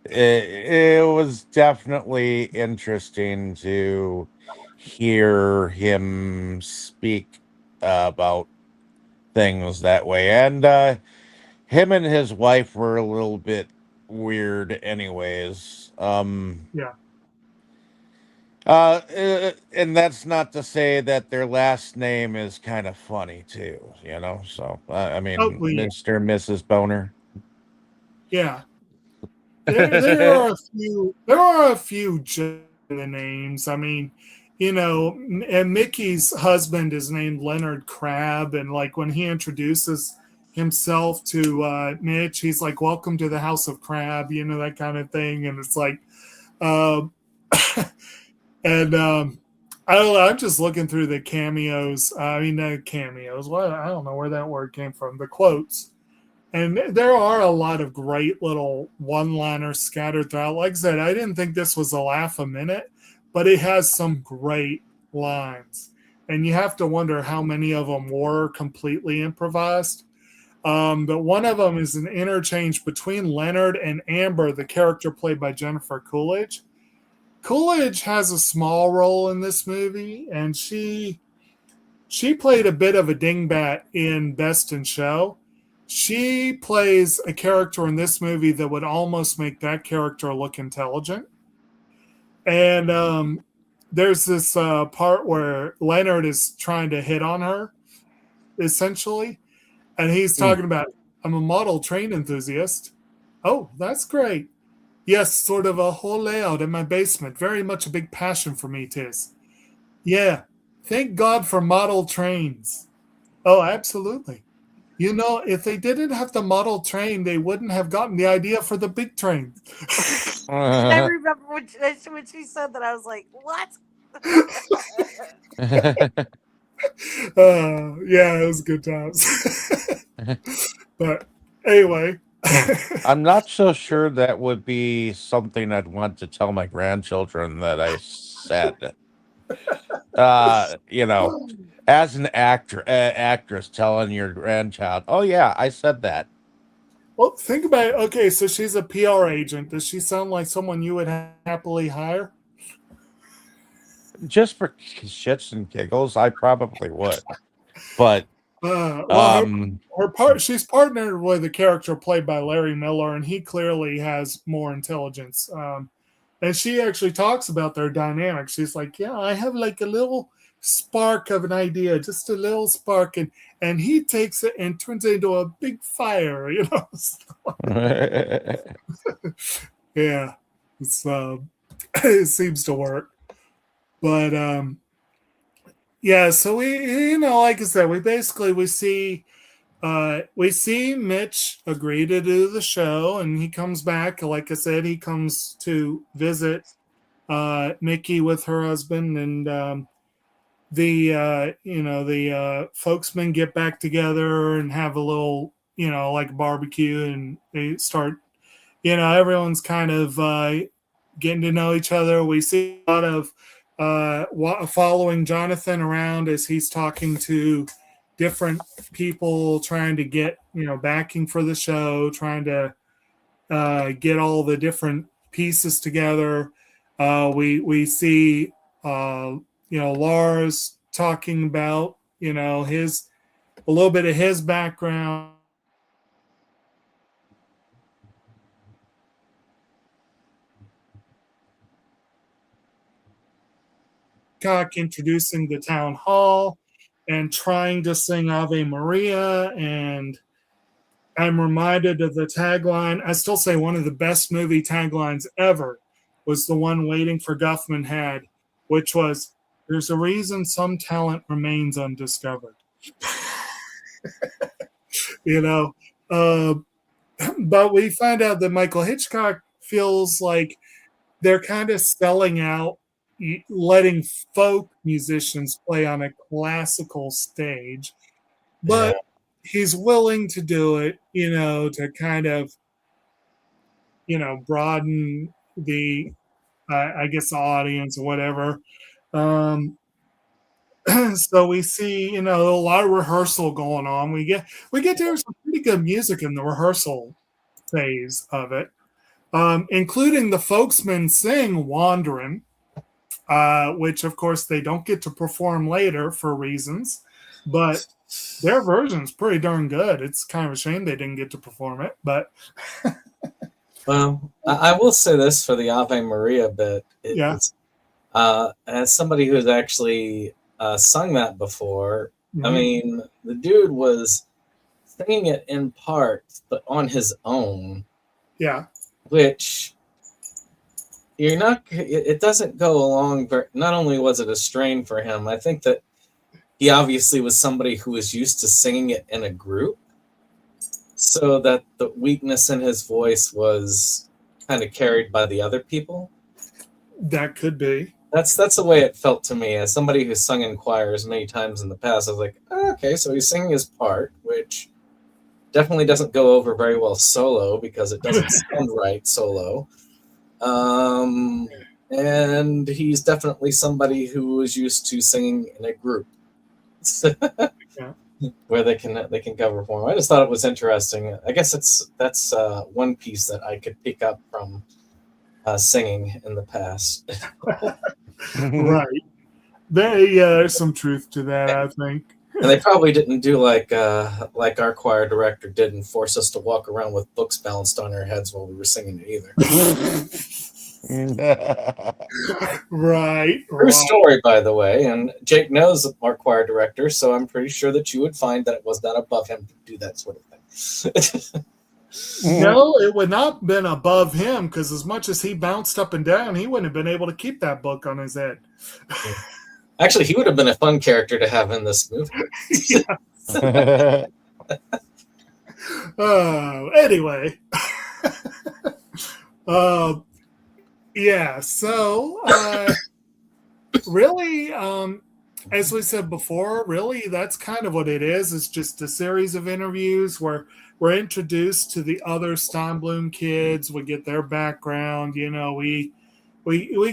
it was definitely interesting to hear him speak about things that way. And him and his wife were a little bit weird, anyways. Yeah. And that's not to say that their last name is kind of funny too, you know. So I mean, Oh, yeah. Mr. and Mrs. Boner. Yeah. There are a few. There are a few genuine names. I mean, and Mickey's husband is named Leonard Crab, and like when he introduces himself to Mitch, he's like, "Welcome to the House of Crab," that kind of thing, and it's like, um, and I don't know. I'm just looking through the cameos. I mean, the cameos. What I don't know where that word came from. The quotes. And there are a lot of great little one-liners scattered throughout. Like I said, I didn't think this was a laugh a minute, but it has some great lines. And you have to wonder how many of them were completely improvised. But one of them is an interchange between Leonard and Amber, the character played by Jennifer Coolidge. Coolidge has a small role in this movie, and she played a bit of a dingbat in Best in Show. She plays a character in this movie that would almost make that character look intelligent. And there's this part where Leonard is trying to hit on her, essentially. And he's talking about, I'm a model train enthusiast. Oh, that's great. Yes, sort of a whole layout in my basement. Very much a big passion for me, tis. Yeah, thank God for model trains. Oh, absolutely. If they didn't have the model train, they wouldn't have gotten the idea for the big train. I remember when she said that, I was like, what? Yeah, it was good times. But anyway. I'm not so sure that would be something I'd want to tell my grandchildren that I said. As an actress telling your grandchild, "Oh yeah, I said that." Well, think about it. Okay, so she's a PR agent. Does she sound like someone you would happily hire? Just for shits and giggles, I probably would. But she's partnered with a character played by Larry Miller, and he clearly has more intelligence. And she actually talks about their dynamic. She's like, "Yeah, I have like a little spark of an idea, just a little spark, and he takes it and turns it into a big fire." Yeah, it seems to work. But yeah, so we like I said, we see Mitch agree to do the show, and he comes back. Like I said, he comes to visit Mickey with her husband, and the folksmen get back together and have a little, like barbecue, and they start, everyone's kind of getting to know each other. We see a lot of following Jonathan around as he's talking to different people, trying to get backing for the show, trying to get all the different pieces together. We see Lars talking about his a little bit of his background. Introducing the town hall and trying to sing Ave Maria, and I'm reminded of the tagline. I still say one of the best movie taglines ever was the one Waiting for Guffman had, which was, "There's a reason some talent remains undiscovered." But we find out that Michael Hitchcock feels like they're kind of selling out, letting folk musicians play on a classical stage, but he's willing to do it, to kind of, broaden the, I guess, the audience or whatever. So we see, a lot of rehearsal going on. We get to hear some pretty good music in the rehearsal phase of it, including the folksmen sing "Wanderin'," which of course they don't get to perform later for reasons, but their version's pretty darn good. It's kind of a shame they didn't get to perform it, but well, I will say this for the Ave Maria bit. It's, as somebody who's actually sung that before, I mean, the dude was singing it in parts, but on his own. Yeah. Which you're not, it doesn't go along. Not only was it a strain for him, I think that he obviously was somebody who was used to singing it in a group, so that the weakness in his voice was kind of carried by the other people. That could be. That's the way it felt to me. As somebody who's sung in choirs many times in the past, I was like, oh, okay, so he's singing his part, which definitely doesn't go over very well solo because it doesn't sound right solo. And he's definitely somebody who is used to singing in a group. Where they can cover for him. I just thought it was interesting. I guess that's one piece that I could pick up from singing in the past. Right. There's some truth to that, I think. And they probably didn't do like our choir director did and force us to walk around with books balanced on our heads while we were singing it either. Right. True story, by the way. And Jake knows our choir director, so I'm pretty sure that you would find that it was not above him to do that sort of thing. No, it would not have been above him, because as much as he bounced up and down, he wouldn't have been able to keep that book on his head. Actually, he would have been a fun character to have in this movie. Anyway. Yeah, so really, as we said before, really that's kind of what it is. It's just a series of interviews where we're introduced to the other Steinblum kids. We get their background. We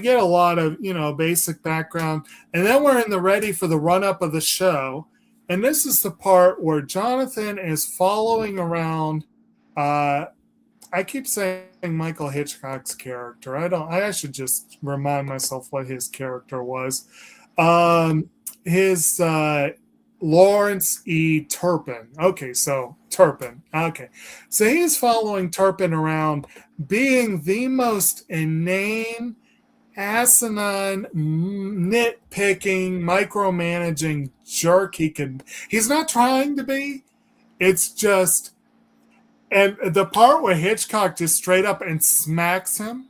get a lot of basic background, and then we're in the ready for the run up of the show. And this is the part where Jonathan is following around. I keep saying Michael Hitchcock's character. I should just remind myself what his character was. His Lawrence E. Turpin. Okay, so Turpin. Okay. So he's following Turpin around, being the most inane, asinine, nitpicking, micromanaging jerk he can. He's not trying to be. It's just. And the part where Hitchcock just straight up and smacks him,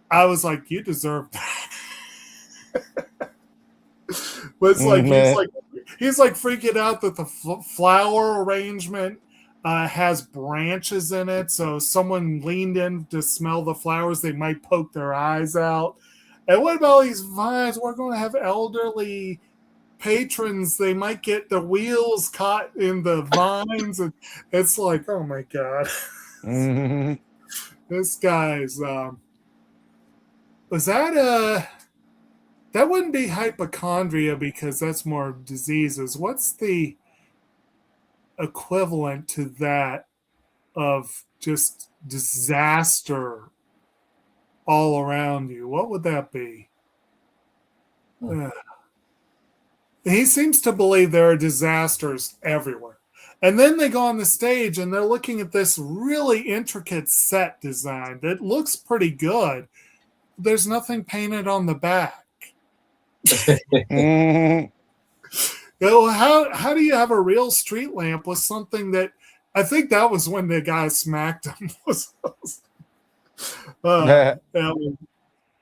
I was like, you deserve that. But he's like freaking out that the flower arrangement has branches in it. So someone leaned in to smell the flowers, they might poke their eyes out. And what about these vines? We're going to have elderly patrons, they might get the wheels caught in the vines, and it's like, oh my god. This guy's was that wouldn't be hypochondria, because that's more diseases. What's the equivalent to that of just disaster all around you? What would that be? He seems to believe there are disasters everywhere. And then they go on the stage and they're looking at this really intricate set design that looks pretty good. There's nothing painted on the back. How do you have a real street lamp with something that, I think that was when the guy smacked him.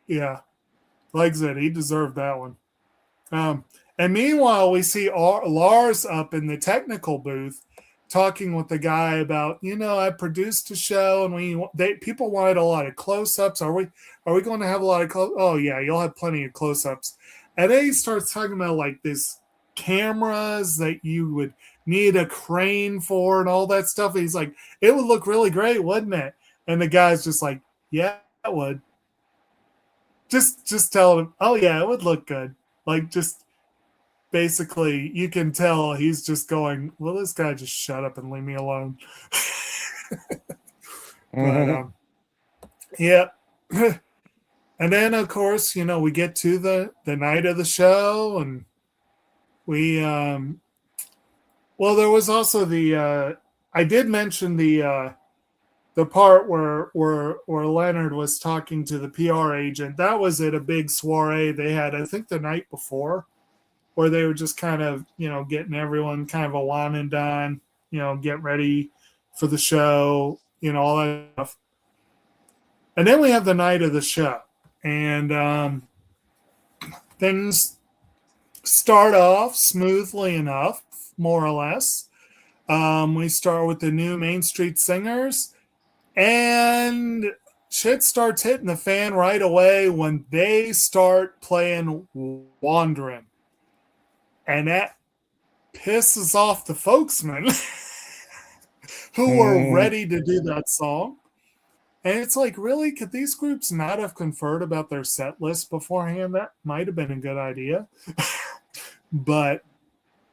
Yeah. Like I said, he deserved that one. And meanwhile, we see Lars up in the technical booth talking with the guy about, I produced a show and people wanted a lot of close-ups. Are we going to have a lot of Oh yeah, you'll have plenty of close-ups. And then he starts talking about like this cameras that you would need a crane for and all that stuff. And he's like, it would look really great, wouldn't it? And the guy's just like, yeah, it would. Just tell him, oh yeah, it would look good. Like, just basically, you can tell he's just going, "Will this guy just shut up and leave me alone?" But yeah. And then, of course, we get to the night of the show, and we well, there was also the I did mention the part where Leonard was talking to the PR agent. That was at a big soiree they had, I think, the night before, where they were just kind of, getting everyone kind of a wine and dine, get ready for the show, all that stuff. And then we have the night of the show, and things start off smoothly enough, more or less. We start with the new Main Street Singers, and shit starts hitting the fan right away when they start playing Wandering. And that pisses off the folksmen who were ready to do that song. And it's like, really? Could these groups not have conferred about their set list beforehand? That might have been a good idea. But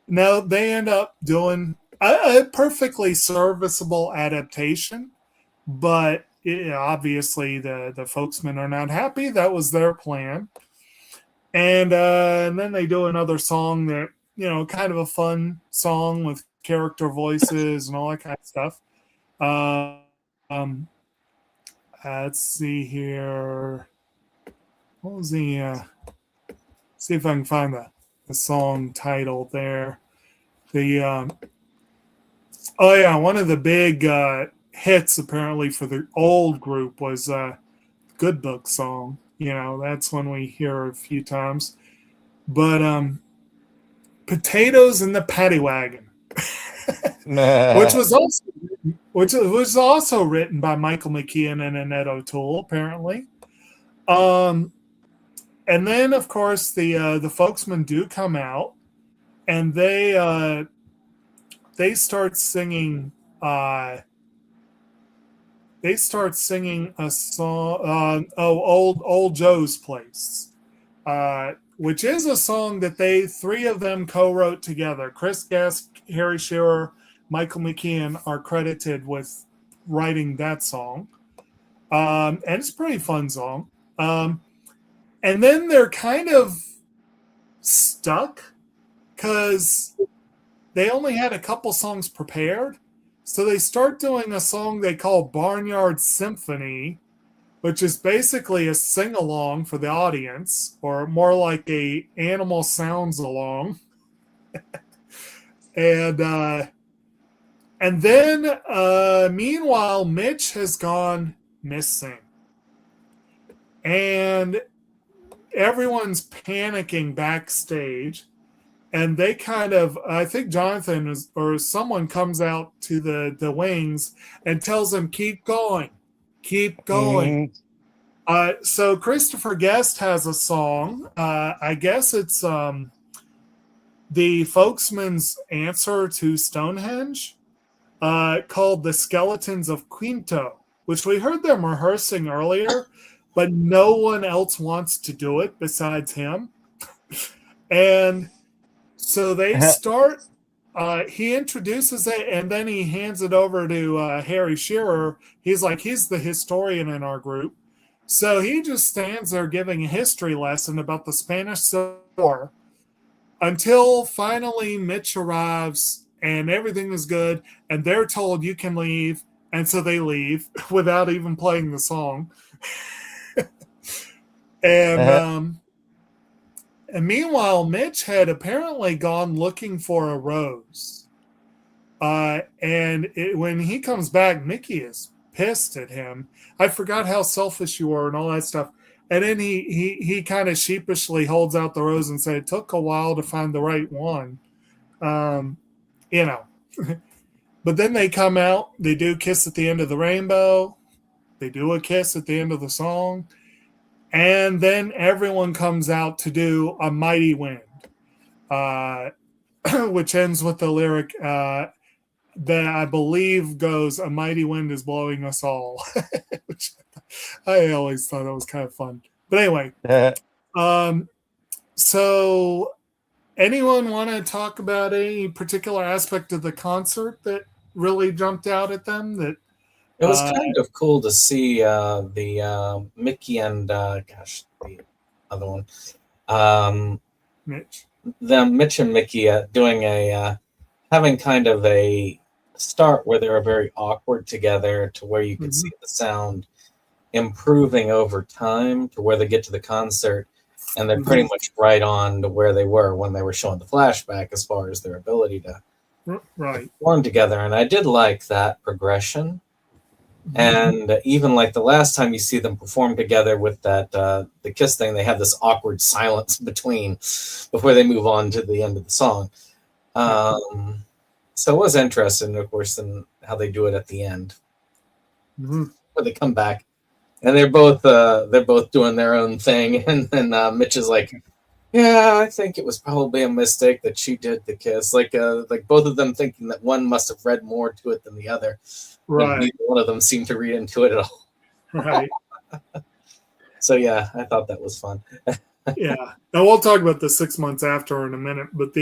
no, they end up doing a perfectly serviceable adaptation. But obviously the folksmen are not happy. That was their plan. And then they do another song that, kind of a fun song with character voices and all that kind of stuff. Let's see here. What was the see if I can find the song title there. The oh yeah, one of the big hits apparently for the old group was Good Book song. That's one we hear a few times. But Potatoes in the Paddy Wagon, which was also written by Michael McKean and Annette O'Toole, apparently. And then, of course, the folksmen do come out, and they start singing. They start singing a song. Old Joe's Place, which is a song that three of them co-wrote together. Chris Guest, Harry Shearer, Michael McKean are credited with writing that song. And it's a pretty fun song. And then they're kind of stuck because they only had a couple songs prepared. So they start doing a song they call Barnyard Symphony, which is basically a sing-along for the audience, or more like a animal sounds along. And then, meanwhile, Mitch has gone missing. And everyone's panicking backstage. And they kind of, I think Jonathan or someone comes out to the wings and tells them, keep going. Keep going. So Christopher Guest has a song. I guess it's the Folksmen's answer to Stonehenge, called The Skeletons of Quinto, which we heard them rehearsing earlier, but no one else wants to do it besides him. And so they start, he introduces it, and then he hands it over to Harry Shearer. He's the historian in our group. So he just stands there giving a history lesson about the Spanish Civil War until finally Mitch arrives and everything is good, and they're told you can leave, and so they leave without even playing the song. And meanwhile, Mitch had apparently gone looking for a rose. When he comes back, Mickey is pissed at him. I forgot how selfish you were and all that stuff. And then he kind of sheepishly holds out the rose and said, it took a while to find the right one. But then they come out, they do Kiss at the End of the Rainbow. They do a kiss at the end of the song. And then everyone comes out to do A Mighty Wind, which ends with the lyric that I believe goes, a mighty wind is blowing us all, which I always thought that was kind of fun. But anyway, so anyone want to talk about any particular aspect of the concert that really jumped out at them? That it was kind of cool to see the Mickey and the other one, Mitch. Mitch and Mickey doing having kind of a start where they were very awkward together, to where you could see the sound improving over time to where they get to the concert, and they're pretty much right on to where they were when they were showing the flashback as far as their ability to perform together. And I did like that progression. And even like the last time you see them perform together with that the kiss thing, they have this awkward silence between before they move on to the end of the song. So it was interesting, of course, in how they do it at the end, where they come back and they're both doing their own thing, and then Mitch is like, "Yeah, I think it was probably a mistake that she did the kiss." Like both of them thinking that one must have read more to it than the other. Right. Neither one of them seemed to read into it at all. Right. So yeah, I thought that was fun. Yeah. Now we'll talk about the 6 months after in a minute, but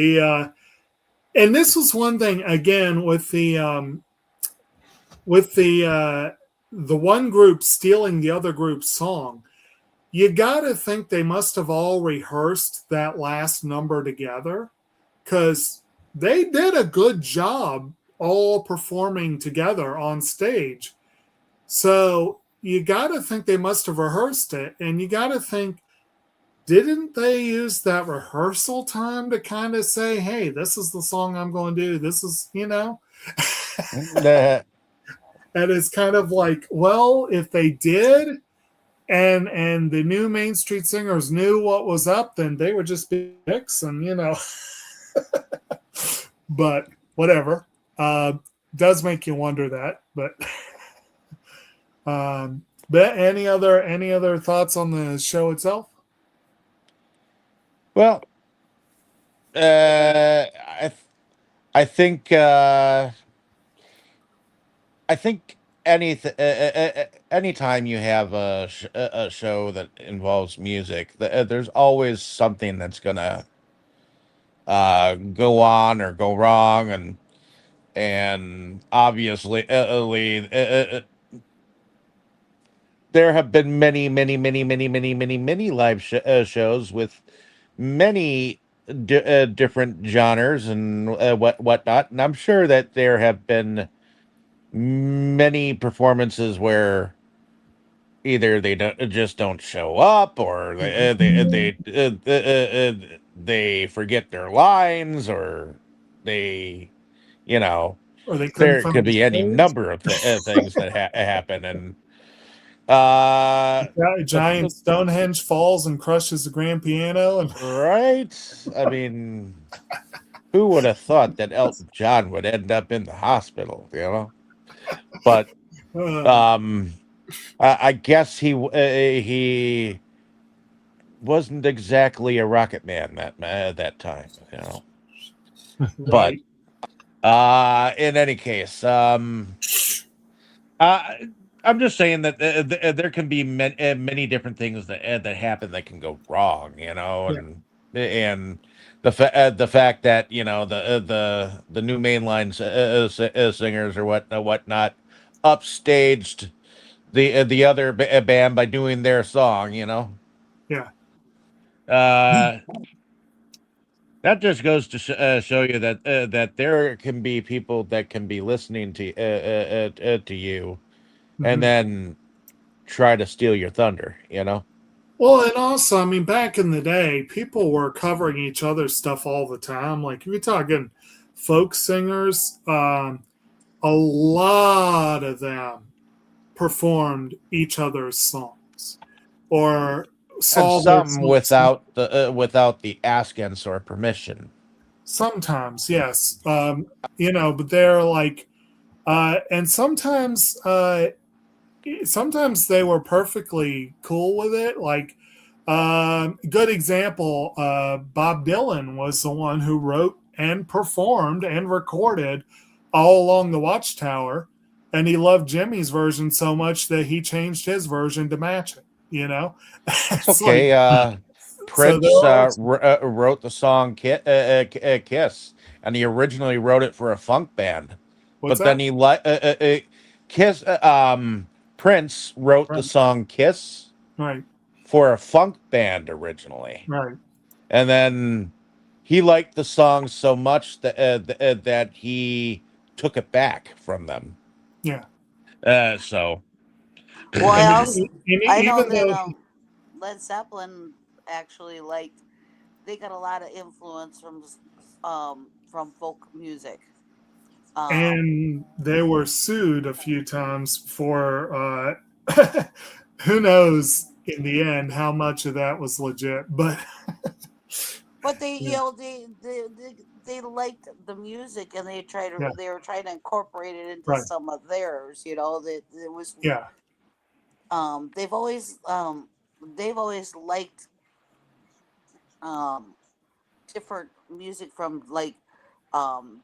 and this was one thing again with the one group stealing the other group's song. You got to think they must have all rehearsed that last number together, because they did a good job all performing together on stage. So you got to think they must have rehearsed it, and you got to think, didn't they use that rehearsal time to kind of say, hey, this is the song I'm going to do. This is, And it's kind of like, well, if they did, and the new Main Street Singers knew what was up, then they would just be dicks, and but whatever. Does make you wonder that, but any other thoughts on the show itself? Well, I think anytime you have a show that involves music, there's always something that's gonna go on or go wrong, and obviously, there have been many live shows with many different genres and whatnot, and I'm sure that there have been many performances where either they don't show up, or they forget their lines, or they, or they there could be any number of things that happen, and giant Stonehenge falls and crushes the grand piano, and right. I mean, who would have thought that Elton John would end up in the hospital? But I guess he wasn't exactly a rocket man that time, Right. But in any case, I'm just saying that there can be many different things that happen that can go wrong, and the fact that the new mainline singers or whatnot upstaged the other band by doing their song, Yeah. That just goes to show you that that there can be people that can be listening to you, and then try to steal your thunder, Well, and also, I mean, back in the day, people were covering each other's stuff all the time. Like, if you're talking folk singers, a lot of them performed each other's songs, or some without the askance or permission. Sometimes, yes, but they're like, and sometimes they were perfectly cool with it. Like, good example, Bob Dylan was the one who wrote and performed and recorded All Along the Watchtower, and he loved Jimmy's version so much that he changed his version to match it. Okay, Prince wrote the song "Kiss," and he originally wrote it for a funk band. What's But then that? Kiss. Prince wrote the Right. song "Kiss" Right. for a funk band originally, Right. and then he liked the song so much that he took it back from them. Yeah. So Well, I And, also and I know even that though, Led Zeppelin actually liked. They got a lot of influence from folk music. and they were sued a few times for who knows in the end how much of that was legit, but But they, yeah, they liked the music, and yeah, they were trying to incorporate it into right, some of theirs. You know that it was yeah, um they've always um they've always liked um different music from like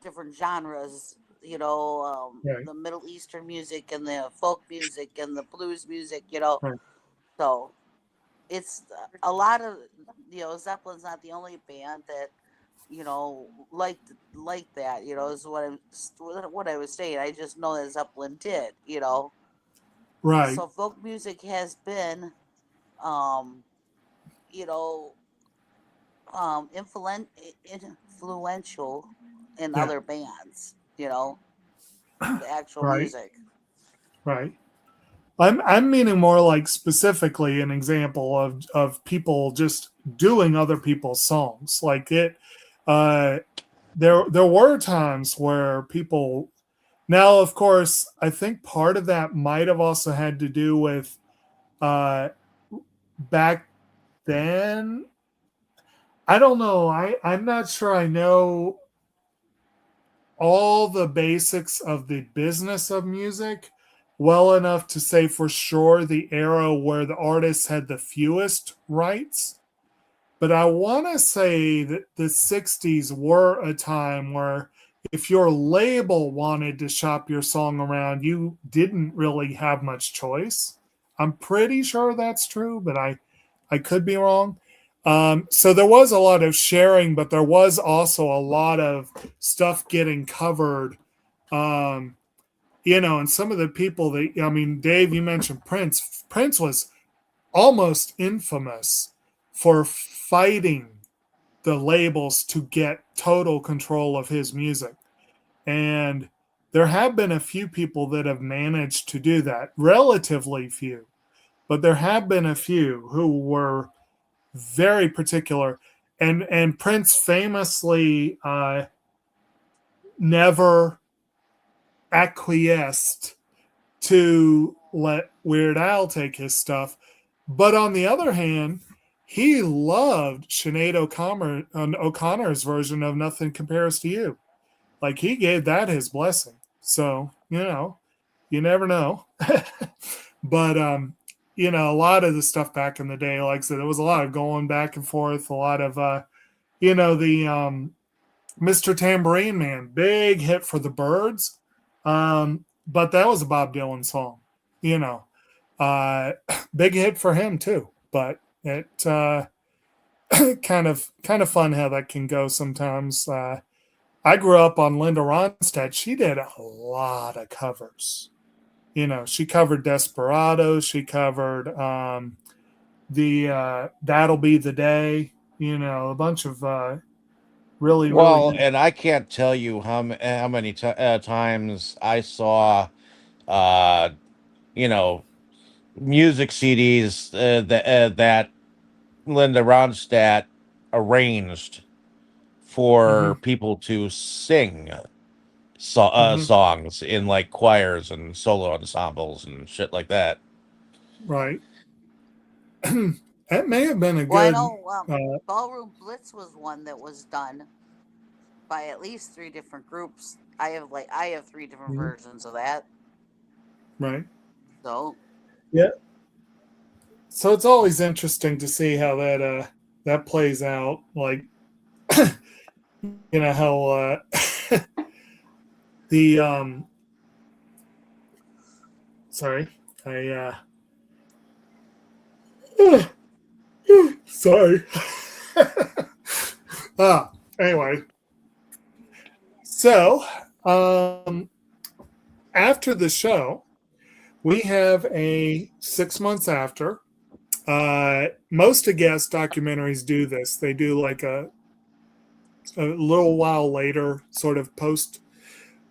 different genres. You know, right, the Middle Eastern music and the folk music and the blues music. You know, right, so it's a lot of, Zeppelin's not the only band that like that, is what I was saying. I just know that Zeppelin did, right, so folk music has been um you know influential in yeah, other bands, the actual right, music. right. I'm meaning more like specifically an example of people just doing other people's songs. Like it there were times where people, now of course I think part of that might have also had to do with back then. I don't know. I'm not sure I know all the basics of the business of music well enough to say for sure the era where the artists had the fewest rights. But I want to say that the 60s were a time where if your label wanted to shop your song around, you didn't really have much choice. I'm pretty sure that's true, but I could be wrong. So there was a lot of sharing, but there was also a lot of stuff getting covered. Um, and some of the people that, I mean, Dave, you mentioned Prince. Prince was almost infamous for fighting the labels to get total control of his music. And there have been a few people that have managed to do that, relatively few, but there have been a few who were very particular. And Prince famously never acquiesced to let Weird Al take his stuff. But on the other hand, he loved Sinead O'Connor's version of Nothing Compares to You. Like he gave that his blessing. So, you never know. But a lot of the stuff back in the day, like I said, there was a lot of going back and forth, a lot of the Mr. Tambourine Man, big hit for the Byrds. But that was a Bob Dylan song, you know. Uh, big hit for him too. But it kind of fun how that can go sometimes. I grew up on Linda Ronstadt. She did a lot of covers. She covered Desperado. She covered the That'll Be the Day. A bunch of really, really well, good. and I can't tell you how many times I saw, uh, you know, music CDs that Linda Ronstadt arranged for Hmm. people to sing Hmm. songs in like choirs and solo ensembles and shit like that. Right. That may have been a Well, I good. know Uh, Ballroom Blitz was one that was done by at least three different groups. I have three different mhm, versions of that. right. So Yeah. So it's always interesting to see how that plays out. Like how the sorry, I Sorry. Anyway. So, after the show, we have a 6 months after. Most of guest documentaries do this. They do like a little while later, sort of post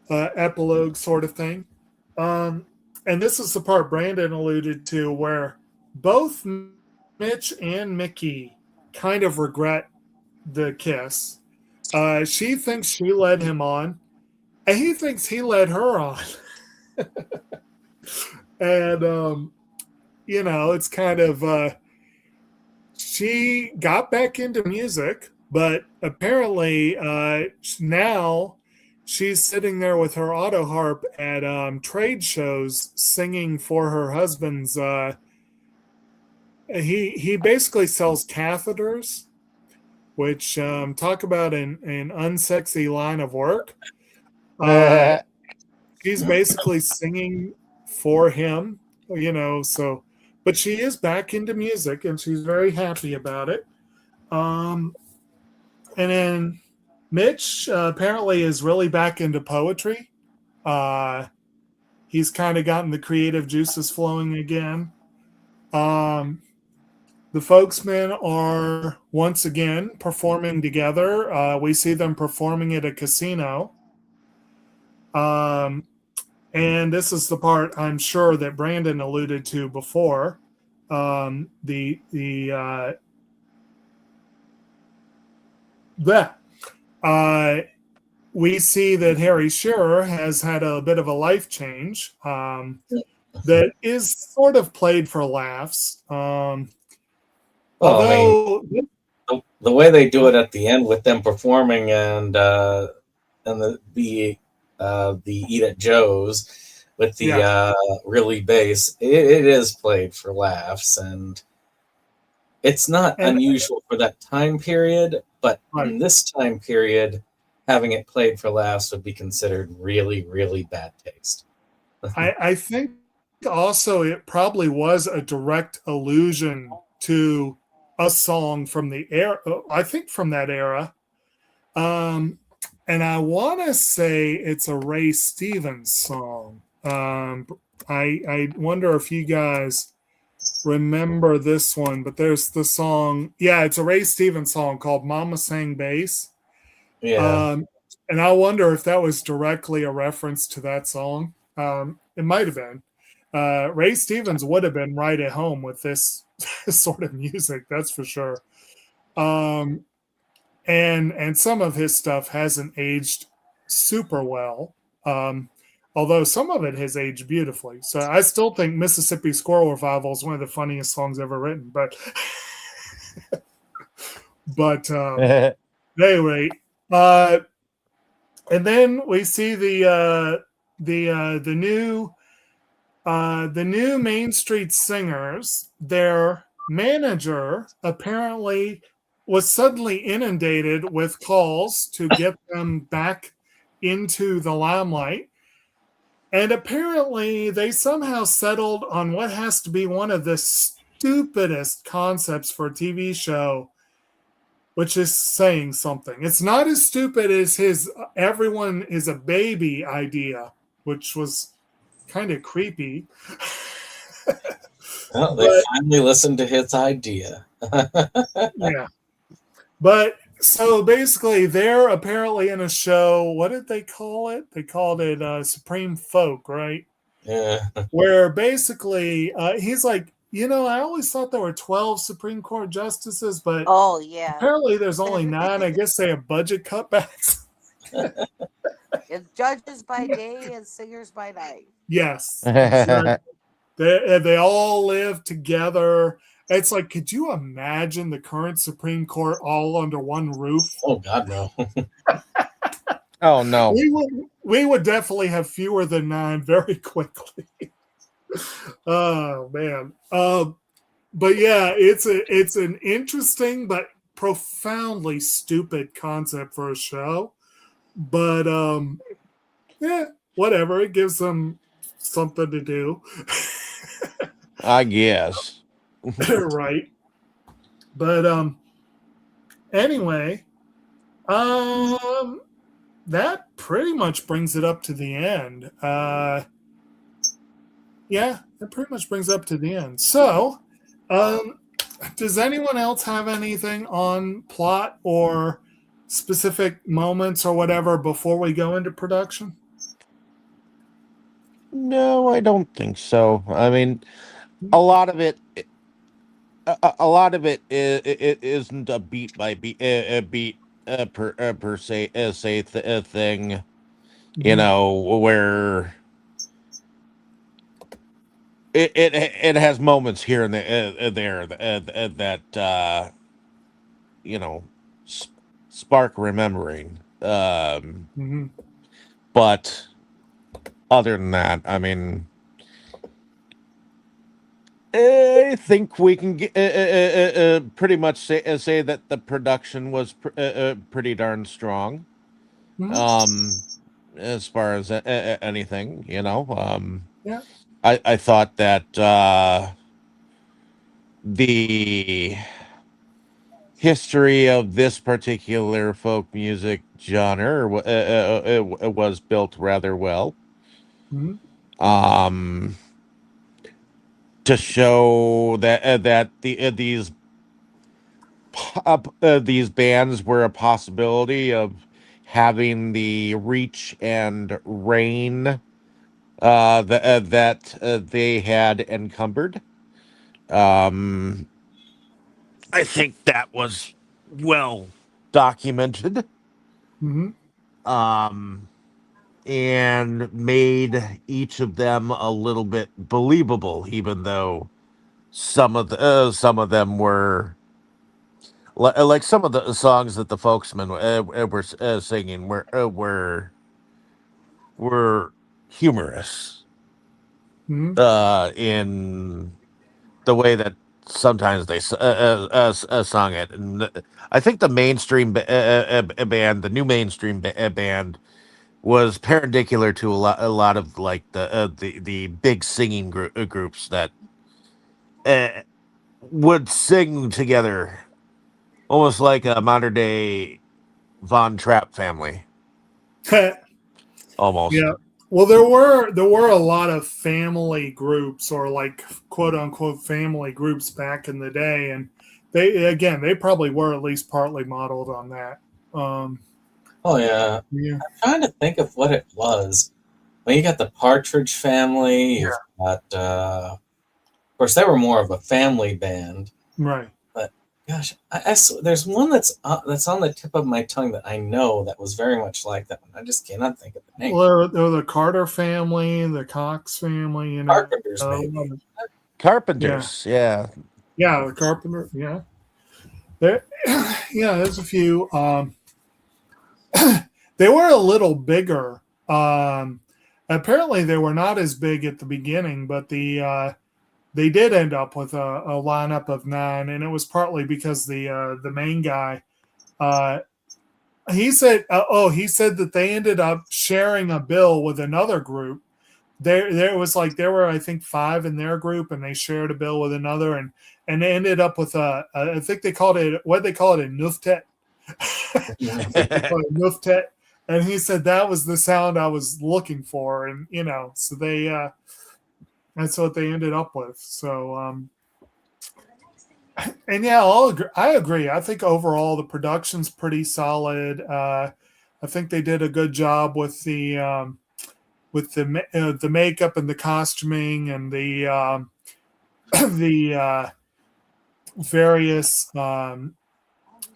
epilogue sort of thing. And this is the part Brandon alluded to where both Mitch and Mickey kind of regret the kiss. She thinks she led him on, and he thinks he led her on. And, it's kind of, she got back into music, but apparently now she's sitting there with her auto harp at trade shows singing for her husband's. He basically sells catheters, which talk about an unsexy line of work. She's basically singing for him, but she is back into music and she's very happy about it. And then Mitch apparently is really back into poetry. He's kind of gotten the creative juices flowing again. The Folksmen are once again performing together. We see them performing at a casino. And this is the part I'm sure that Brandon alluded to before. We see that Harry Shearer has had a bit of a life change that is sort of played for laughs. Although the way they do it at the end with them performing and the Eat at Joe's with the really bass, it is played for laughs, and it's not unusual for that time period, but in this time period, having it played for laughs would be considered really, really bad taste. I think also it probably was a direct allusion to a song from the era, I think from that era. And I want to say it's a Ray Stevens song. I wonder if you guys remember this one, but there's the song. Yeah, it's a Ray Stevens song called Mama Sang Bass. Yeah. And I wonder if that was directly a reference to that song. It might have been. Ray Stevens would have been right at home with this sort of music, that's for sure. And some of his stuff hasn't aged super well, although some of it has aged beautifully. So I still think Mississippi Squirrel Revival is one of the funniest songs ever written. But anyway, and then we see the new Main Street Singers. Their manager apparently was suddenly inundated with calls to get them back into the limelight. And apparently they somehow settled on what has to be one of the stupidest concepts for a TV show, which is saying something. It's not as stupid as his everyone is a baby idea, which was kind of creepy. Well, they finally listened to his idea. Yeah. But so basically they're apparently in a show. What did they call it? They called it Supreme Folk, right? Yeah. Where basically he's like, I always thought there were 12 Supreme Court justices, but apparently there's only 9. I guess they have budget cutbacks. It's judges by day and singers by night. Yes. Exactly. They all live together. It's like, could you imagine the current Supreme Court all under one roof? Oh, God, no. Oh, no. We would definitely have fewer than 9 very quickly. Oh, man. But yeah, it's an interesting but profoundly stupid concept for a show. But whatever. It gives them something to do. I guess. Right. But anyway, that pretty much brings it up to the end. Yeah, that pretty much brings up to the end. So, does anyone else have anything on plot or specific moments or whatever before we go into production? No, I don't think so. I mean, a lot of it, a lot of it isn't a beat by beat, beat per se, thing. You know, where it has moments here and there that you know, spark remembering. But other than that, I mean, I think we can pretty much say that the production was pretty darn strong. As far as anything, you know, Yeah. I thought that the history of this particular folk music genre was built rather well. To show that these bands were a possibility of having the reach and reign that they had encumbered. I think that was well documented. And made each of them a little bit believable, even though some of them were like some of the songs that the folksmen were singing were humorous in the way that sometimes they sung it. And I think the mainstream band, the new mainstream band, was perpendicular to a lot of like the big singing groups that would sing together, almost like a modern day Von Trapp family. Almost. Yeah. Well, there were a lot of family groups, or like quote unquote family groups back in the day, and they probably were at least partly modeled on that. Oh yeah. I'm trying to think of what it was. Well, you got the Partridge Family. You've got, of course, they were more of a family band, right? But gosh, there's one that's on the tip of my tongue that I know that was very much like that one. I just cannot think of the name. Well, there were the Carter family, the Cox family, you know, Carpenters, maybe. Carpenters, yeah, the Carpenter, yeah. There's a few. They were a little bigger. Apparently, they were not as big at the beginning, but they did end up with a lineup of 9, and it was partly because the main guy, he said that they ended up sharing a bill with another group. There was like there were, I think, 5 in their group, and they shared a bill with another, and they ended up with I think they called it, what they call it, a nuftet. Nuftet. And he said that was the sound I was looking for, and you know, so they that's what they ended up with. So and yeah, I agree. I think overall the production's pretty solid. I think they did a good job with the makeup and the costuming and the the various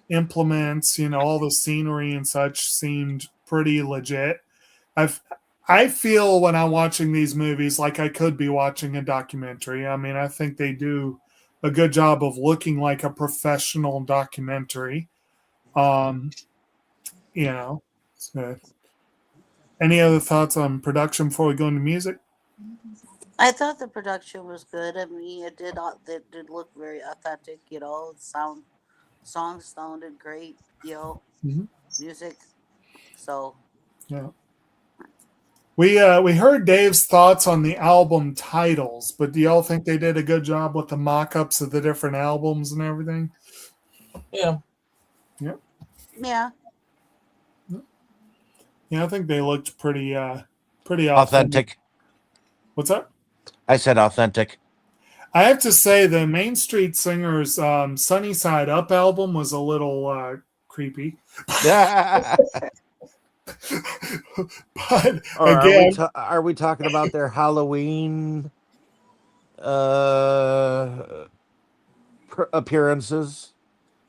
implements. You know, all the scenery and such seemed pretty legit. I feel when I'm watching these movies like I could be watching a documentary. I mean, I think they do a good job of looking like a professional documentary. You know, so. Any other thoughts on production before we go into music? I thought the production was good. I mean, it did look very authentic. You know, songs sounded great. You know, music. So yeah, we heard Dave's thoughts on the album titles, but do y'all think they did a good job with the mock-ups of the different albums and everything? Yeah. Yep. Yeah. Yeah, I think they looked pretty Authentic. What's that? I said authentic. I have to say the Main Street Singers Sunny Side Up album was a little creepy. But Or again, are we talking about their Halloween appearances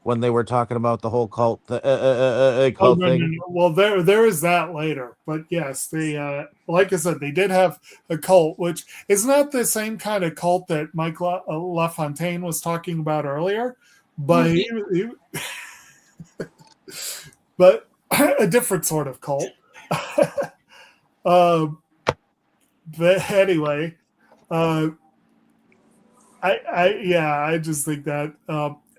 when they were talking about the whole cult cult thing? no. Well, there is that later, but yes, they like I said, they did have a cult, which is not the same kind of cult that Mike LaFontaine was talking about earlier, but but a different sort of cult. But anyway, I just think that,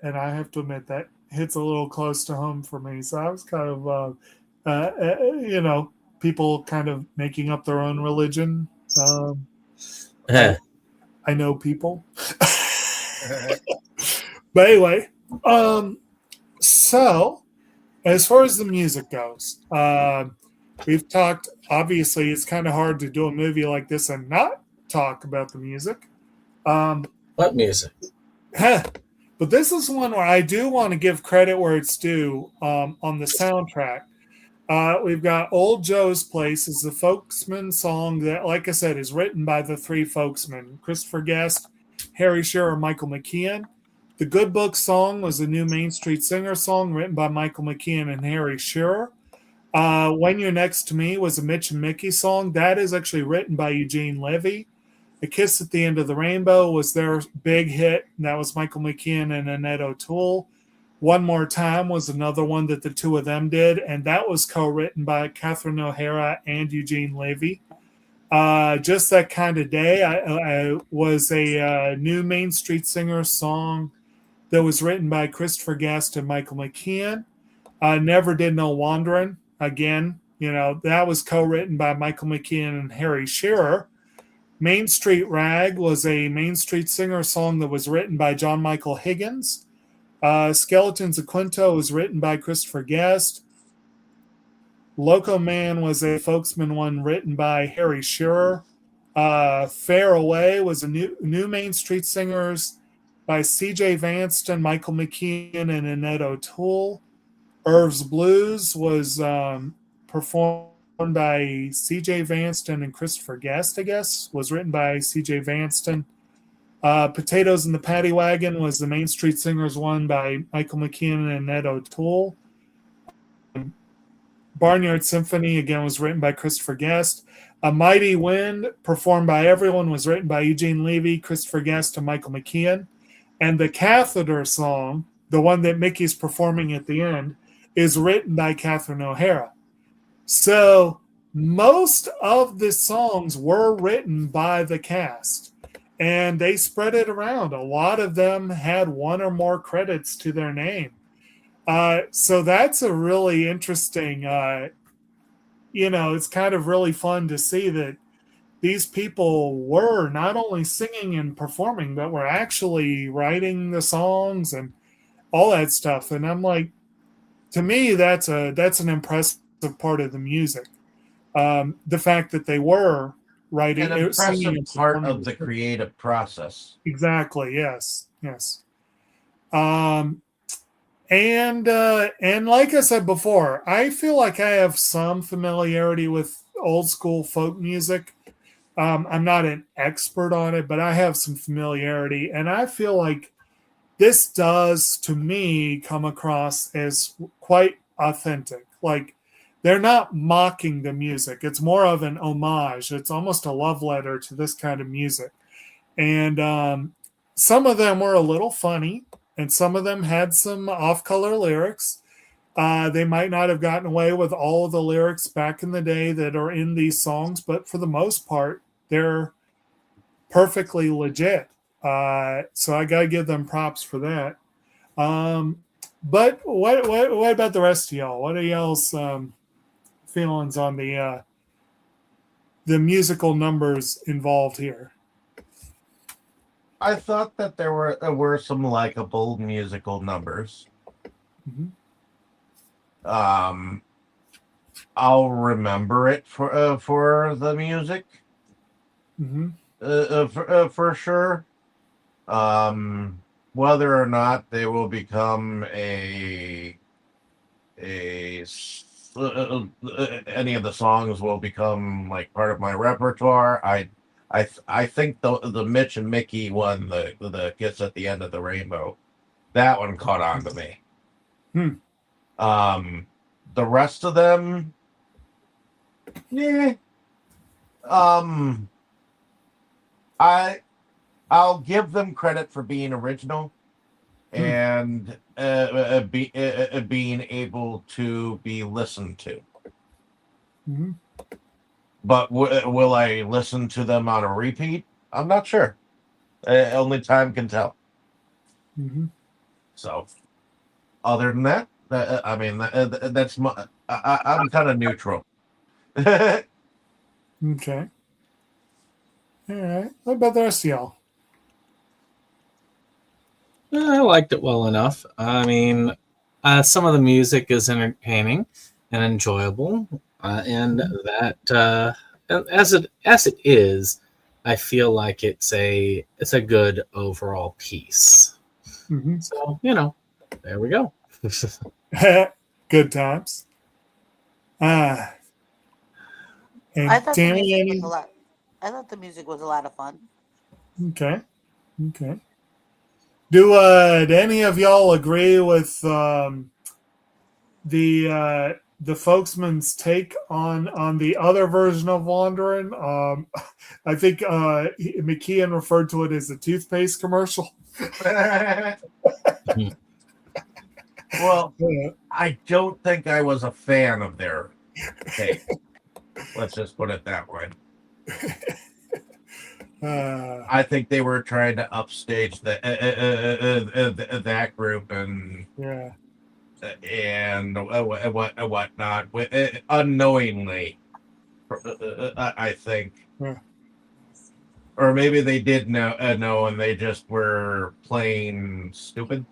and I have to admit that hits a little close to home for me. So I was kind of, people kind of making up their own religion. I know people, but anyway, so as far as the music goes, we've talked. Obviously, it's kind of hard to do a movie like this and not talk about the music. What music? But this is one where I do want to give credit where it's due on the soundtrack. We've got Old Joe's Place is the folksman song that, like I said, is written by the three folksmen, Christopher Guest, Harry Shearer, and Michael McKean. The Good Book song was a new Main Street Singer song written by Michael McKean and Harry Shearer. When You're Next to Me was a Mitch and Mickey song. That is actually written by Eugene Levy. A Kiss at the End of the Rainbow was their big hit. And that was Michael McKean and Annette O'Toole. One More Time was another one that the two of them did. And that was co-written by Catherine O'Hara and Eugene Levy. Just That Kind of Day I was a new Main Street Singer song that was written by Christopher Guest and Michael McKean. Never Did No Wanderin'. Again, that was co-written by Michael McKean and Harry Shearer. Main Street Rag was a Main Street Singer song that was written by John Michael Higgins. Skeletons of Quinto was written by Christopher Guest. Loco Man was a folksman one written by Harry Shearer. Fair Away was a new Main Street Singers by C.J. Vanston, Michael McKean, and Annette O'Toole. Irv's Blues was performed by C.J. Vanston and Christopher Guest, I guess. Was written by C.J. Vanston. Potatoes in the Paddy Wagon was the Main Street Singers one by Michael McKean and Annette O'Toole. Barnyard Symphony, again, was written by Christopher Guest. A Mighty Wind, performed by everyone, was written by Eugene Levy, Christopher Guest, and Michael McKean. And the Catheter song, the one that Mickey's performing at the end, is written by Catherine O'Hara. So most of the songs were written by the cast, and they spread it around. A lot of them had one or more credits to their name. So that's a really interesting, it's kind of really fun to see that these people were not only singing and performing, but were actually writing the songs and all that stuff. And I'm like, to me, that's an impressive part of the music. The fact that they were writing, an impressive part of the creative process. Exactly. Yes. And like I said before, I feel like I have some familiarity with old school folk music. I'm not an expert on it, but I have some familiarity, and I feel like this does, to me, come across as quite authentic. Like, they're not mocking the music. It's more of an homage. It's almost a love letter to this kind of music. And some of them were a little funny, and some of them had some off-color lyrics. They might not have gotten away with all of the lyrics back in the day that are in these songs, but for the most part, they're perfectly legit. So I gotta give them props for that. But what about the rest of y'all? What are y'all's feelings on the musical numbers involved here? I thought that there were some likable musical numbers. Mhm. I'll remember it for the music, Mhm. for sure. Whether or not they will become any of the songs will become like part of my repertoire. I think the Mitch and Mickey one, the Kiss at the End of the Rainbow, that one caught on to me. Hmm. The rest of them, yeah. I I'll give them credit for being original and being able to be listened to. Mhm. But will I listen to them on a repeat? I'm not sure. Only time can tell. Mhm. So, other than that, I mean, that's my. I'm kind of neutral. Okay. All right. What about the rest of y'all? I liked it well enough. I mean, some of the music is entertaining and enjoyable, and that as it is, I feel like it's a good overall piece. Mm-hmm. So there we go. Good times. Ah, I and thought the music was a Danny. lot. I thought the music was a lot of fun. Okay. Okay. Do any of y'all agree with the folksman's take on the other version of Wandering? I think McKeon referred to it as a toothpaste commercial. Well, I don't think I was a fan of their take. Let's just put it that way. I think they were trying to upstage that group and whatnot, unknowingly. I think, or maybe they did know, and they just were plain stupid.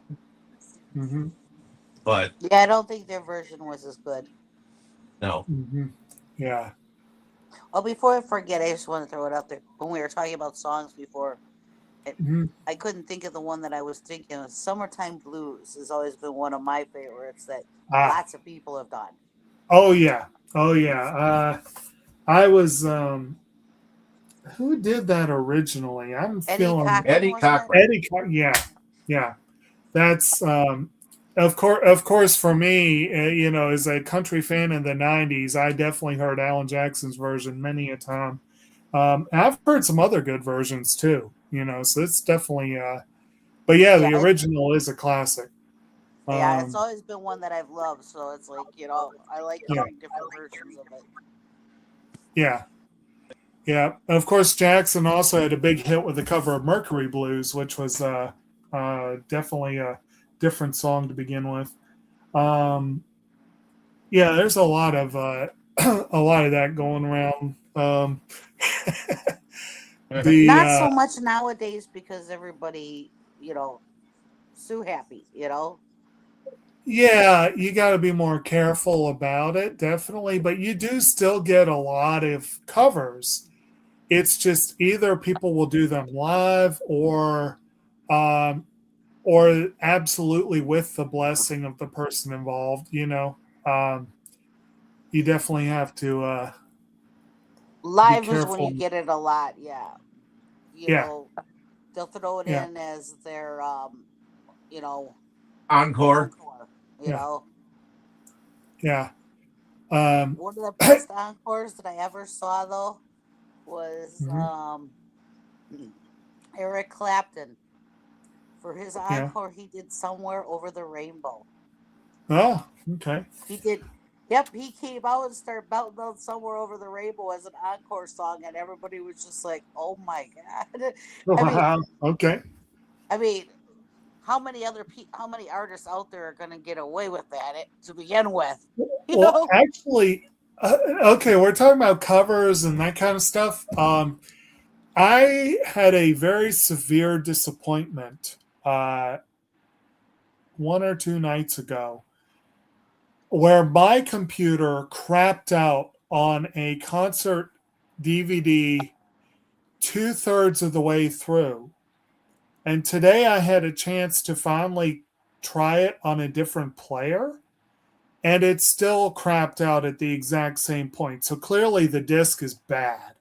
Mm-hmm. But yeah, I don't think their version was as good. No. Mm-hmm. Yeah. Oh, before I forget, I just want to throw it out there. When we were talking about songs before, I couldn't think of the one that I was thinking of. Summertime Blues has always been one of my favorites that lots of people have done. Oh yeah. Oh yeah. I was who did that originally? I'm feeling Eddie Cochran. Eddie yeah. Yeah. That's of course for me, as a country fan in the 90s, I definitely heard Alan Jackson's version many a time. I've heard some other good versions too, so it's definitely but yeah, the original is a classic. Yeah, it's always been one that I've loved, so it's like, I like hearing different versions of it. Yeah. Yeah. Of course, Jackson also had a big hit with the cover of Mercury Blues, which was definitely a different song to begin with. Yeah, there's a lot of a lot of that going around. Not so much nowadays because everybody, so happy, Yeah, you got to be more careful about it, definitely. But you do still get a lot of covers. It's just either people will do them live or absolutely with the blessing of the person involved. You definitely have to live be is when you careful. get it a lot. Yeah, Yeah. They'll throw it in as their encore. Yeah. One of the best encores that I ever saw though was Eric Clapton. For his encore, he did Somewhere Over the Rainbow. Oh, okay. He did. Yep, he came out and started belting out Somewhere Over the Rainbow as an encore song, and everybody was just like, "Oh my god!" Okay. I mean, how many artists out there are going to get away with that to begin with? Well, actually, okay, we're talking about covers and that kind of stuff. I had a very severe disappointment one or two nights ago where my computer crapped out on a concert DVD 2/3 of the way through. And today I had a chance to finally try it on a different player, and it still crapped out at the exact same point. So clearly the disc is bad,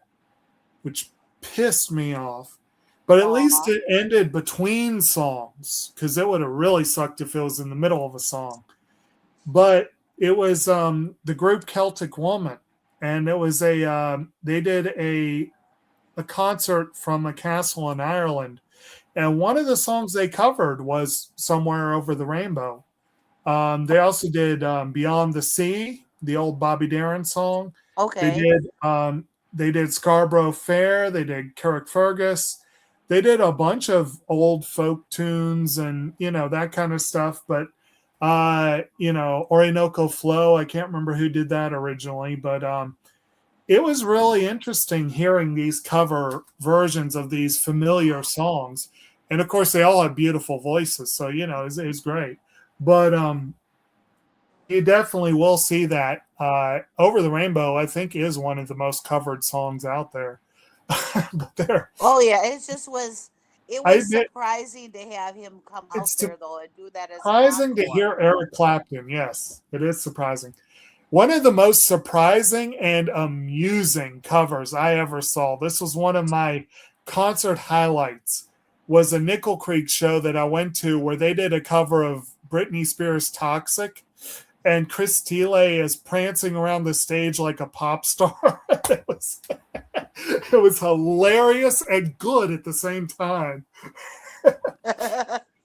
which pissed me off. But at least it ended between songs, because it would have really sucked if it was in the middle of a song. But it was the group Celtic Woman, and it was they did a concert from a castle in Ireland, and one of the songs they covered was Somewhere Over the Rainbow. They also did Beyond the Sea, the old Bobby Darin song. Okay. They did Scarborough Fair. They did Carrickfergus. They did a bunch of old folk tunes and, that kind of stuff. But, Orinoco Flow, I can't remember who did that originally, but it was really interesting hearing these cover versions of these familiar songs. And of course, they all have beautiful voices. So, it was great. But you definitely will see that. Over the Rainbow, I think, is one of the most covered songs out there. Oh yeah, it was surprising to have him come out there though and do that as surprising to hear Eric Clapton. Yes, it is surprising. One of the most surprising and amusing covers I ever saw. This was one of my concert highlights. Was a Nickel Creek show that I went to where they did a cover of Britney Spears' "Toxic," and Chris Thiele is prancing around the stage like a pop star. It was hilarious and good at the same time.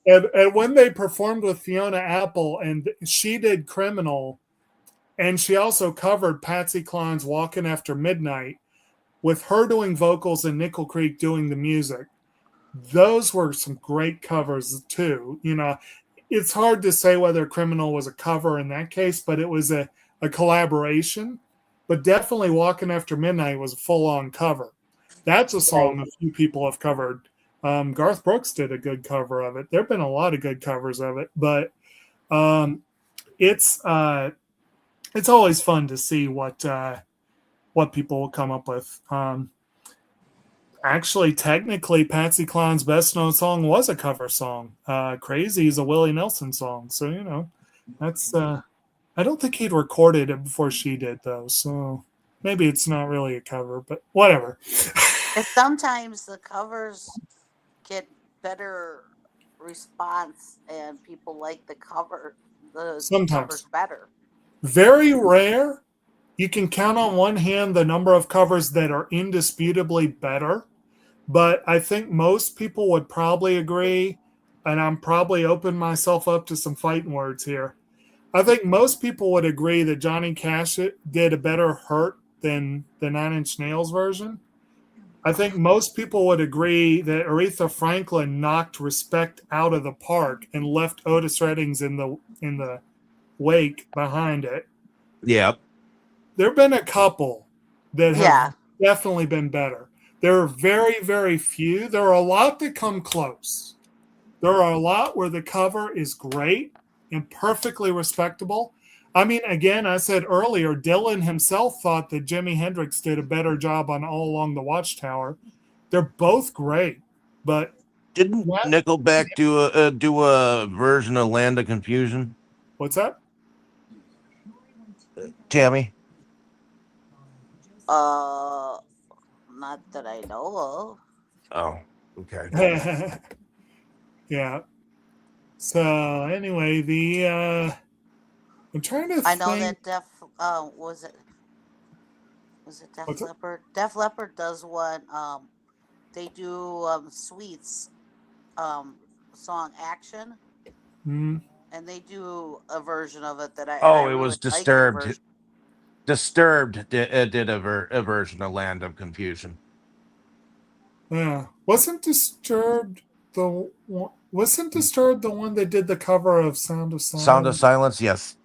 and when they performed with Fiona Apple, and she did "Criminal," and she also covered Patsy Cline's "Walking After Midnight," with her doing vocals and Nickel Creek doing the music. Those were some great covers too. It's hard to say whether "Criminal" was a cover in that case, but it was a collaboration. But definitely "Walking After Midnight" was a full-on cover. That's a song a few people have covered. Garth Brooks did a good cover of it. There have been a lot of good covers of it, but it's always fun to see what people will come up with. Actually, technically, Patsy Cline's best-known song was a cover song. "Crazy" is a Willie Nelson song, so that's. I don't think he'd recorded it before she did, though, so maybe it's not really a cover, but whatever. And sometimes the covers get better response, and people like the covers better. Very rare. You can count on one hand the number of covers that are indisputably better, but I think most people would probably agree, and I'm probably opening myself up to some fighting words here. I think most people would agree that Johnny Cash did a better "Hurt" than the Nine Inch Nails version. I think most people would agree that Aretha Franklin knocked "Respect" out of the park and left Otis Redding's in the wake behind it. Yeah. There have been a couple that have definitely been better. There are very, very few. There are a lot that come close. There are a lot where the cover is great and perfectly respectable. I mean, again, I said earlier, Dylan himself thought that Jimi Hendrix did a better job on "All Along the Watchtower." They're both great, but didn't Nickelback do a version of "Land of Confusion"? What's that? Tammy? Not that I know of. Oh, okay. Yeah. So anyway, I'm trying to. I know that was it Def Leppard? Def Leppard does one. They do Sweet's song "Action," and they do a version of it that I it was Disturbed. Disturbed did a version of "Land of Confusion." Yeah, wasn't Disturbed the one that did the cover of "Sound of Silence"? "Sound of Silence," yes.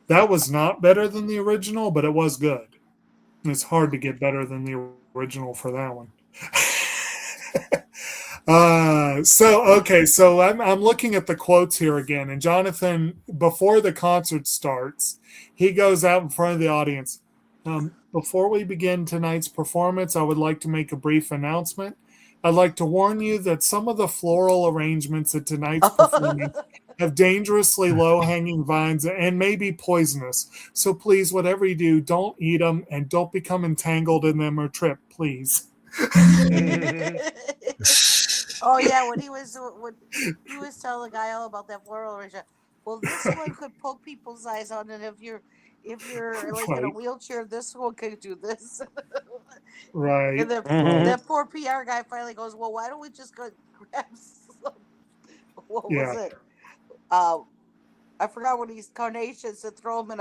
That was not better than the original, but it was good. It's hard to get better than the original for that one. So I'm looking at the quotes here again, and Jonathan, before the concert starts, he goes out in front of the audience. Before we begin tonight's performance, I would like to make a brief announcement. I'd like to warn you that some of the floral arrangements at tonight's performance have dangerously low-hanging vines and may be poisonous. So please, whatever you do, don't eat them and don't become entangled in them or trip, please. Oh yeah, when he was telling the guy all about that floral arrangement. Well, this one could poke people's eyes out, and if you're like in a Right. wheelchair, this one could do this. Right. And then that poor PR guy finally goes, "Well, why don't we just go grab some?" What was Yeah. it? I forgot what he's carnations to throw him in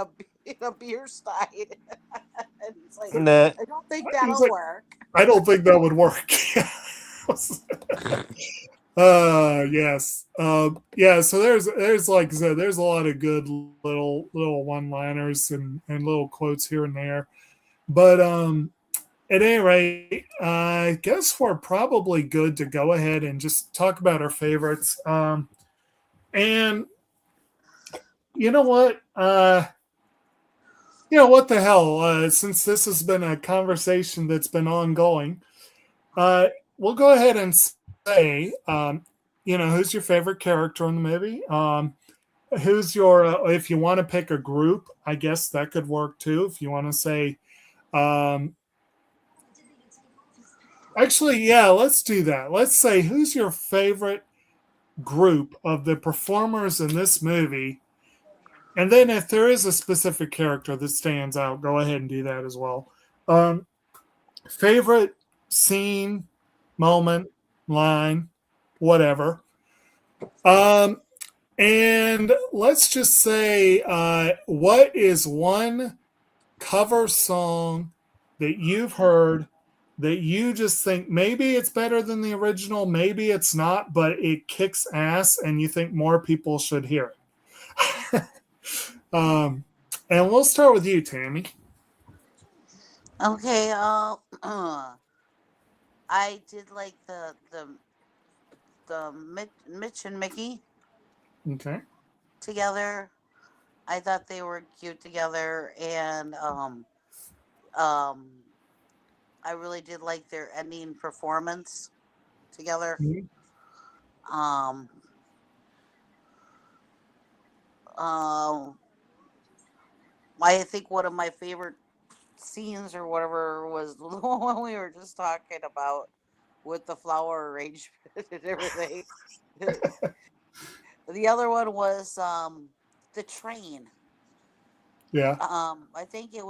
a beer stein. And he's like, Nah. I don't think He's that'll like, work. I don't think that would work. Yes. Yeah, so there's like I said, there's a lot of good little one-liners and little quotes here and there. But at any rate, I guess we're probably good to go ahead and just talk about our favorites. And you know what? What the hell? Since this has been a conversation that's been ongoing, we'll go ahead and say, who's your favorite character in the movie? Who's your, if you want to pick a group, I guess that could work too. If you want to say, actually, yeah, let's do that. Let's say, who's your favorite group of the performers in this movie? And then if there is a specific character that stands out, go ahead and do that as well. Favorite scene, moment, line, whatever. And let's just say, what is one cover song that you've heard that you just think maybe it's better than the original, maybe it's not, but it kicks ass and you think more people should hear it? And we'll start with you, Tammy. Okay, I did like the Mitch and Mickey Okay. together. I thought they were cute together, and I really did like their ending performance together. Mhm. I think one of my favorite scenes or whatever was the one we were just talking about with the flower arrangement and everything. The other one was the train. Yeah. I think it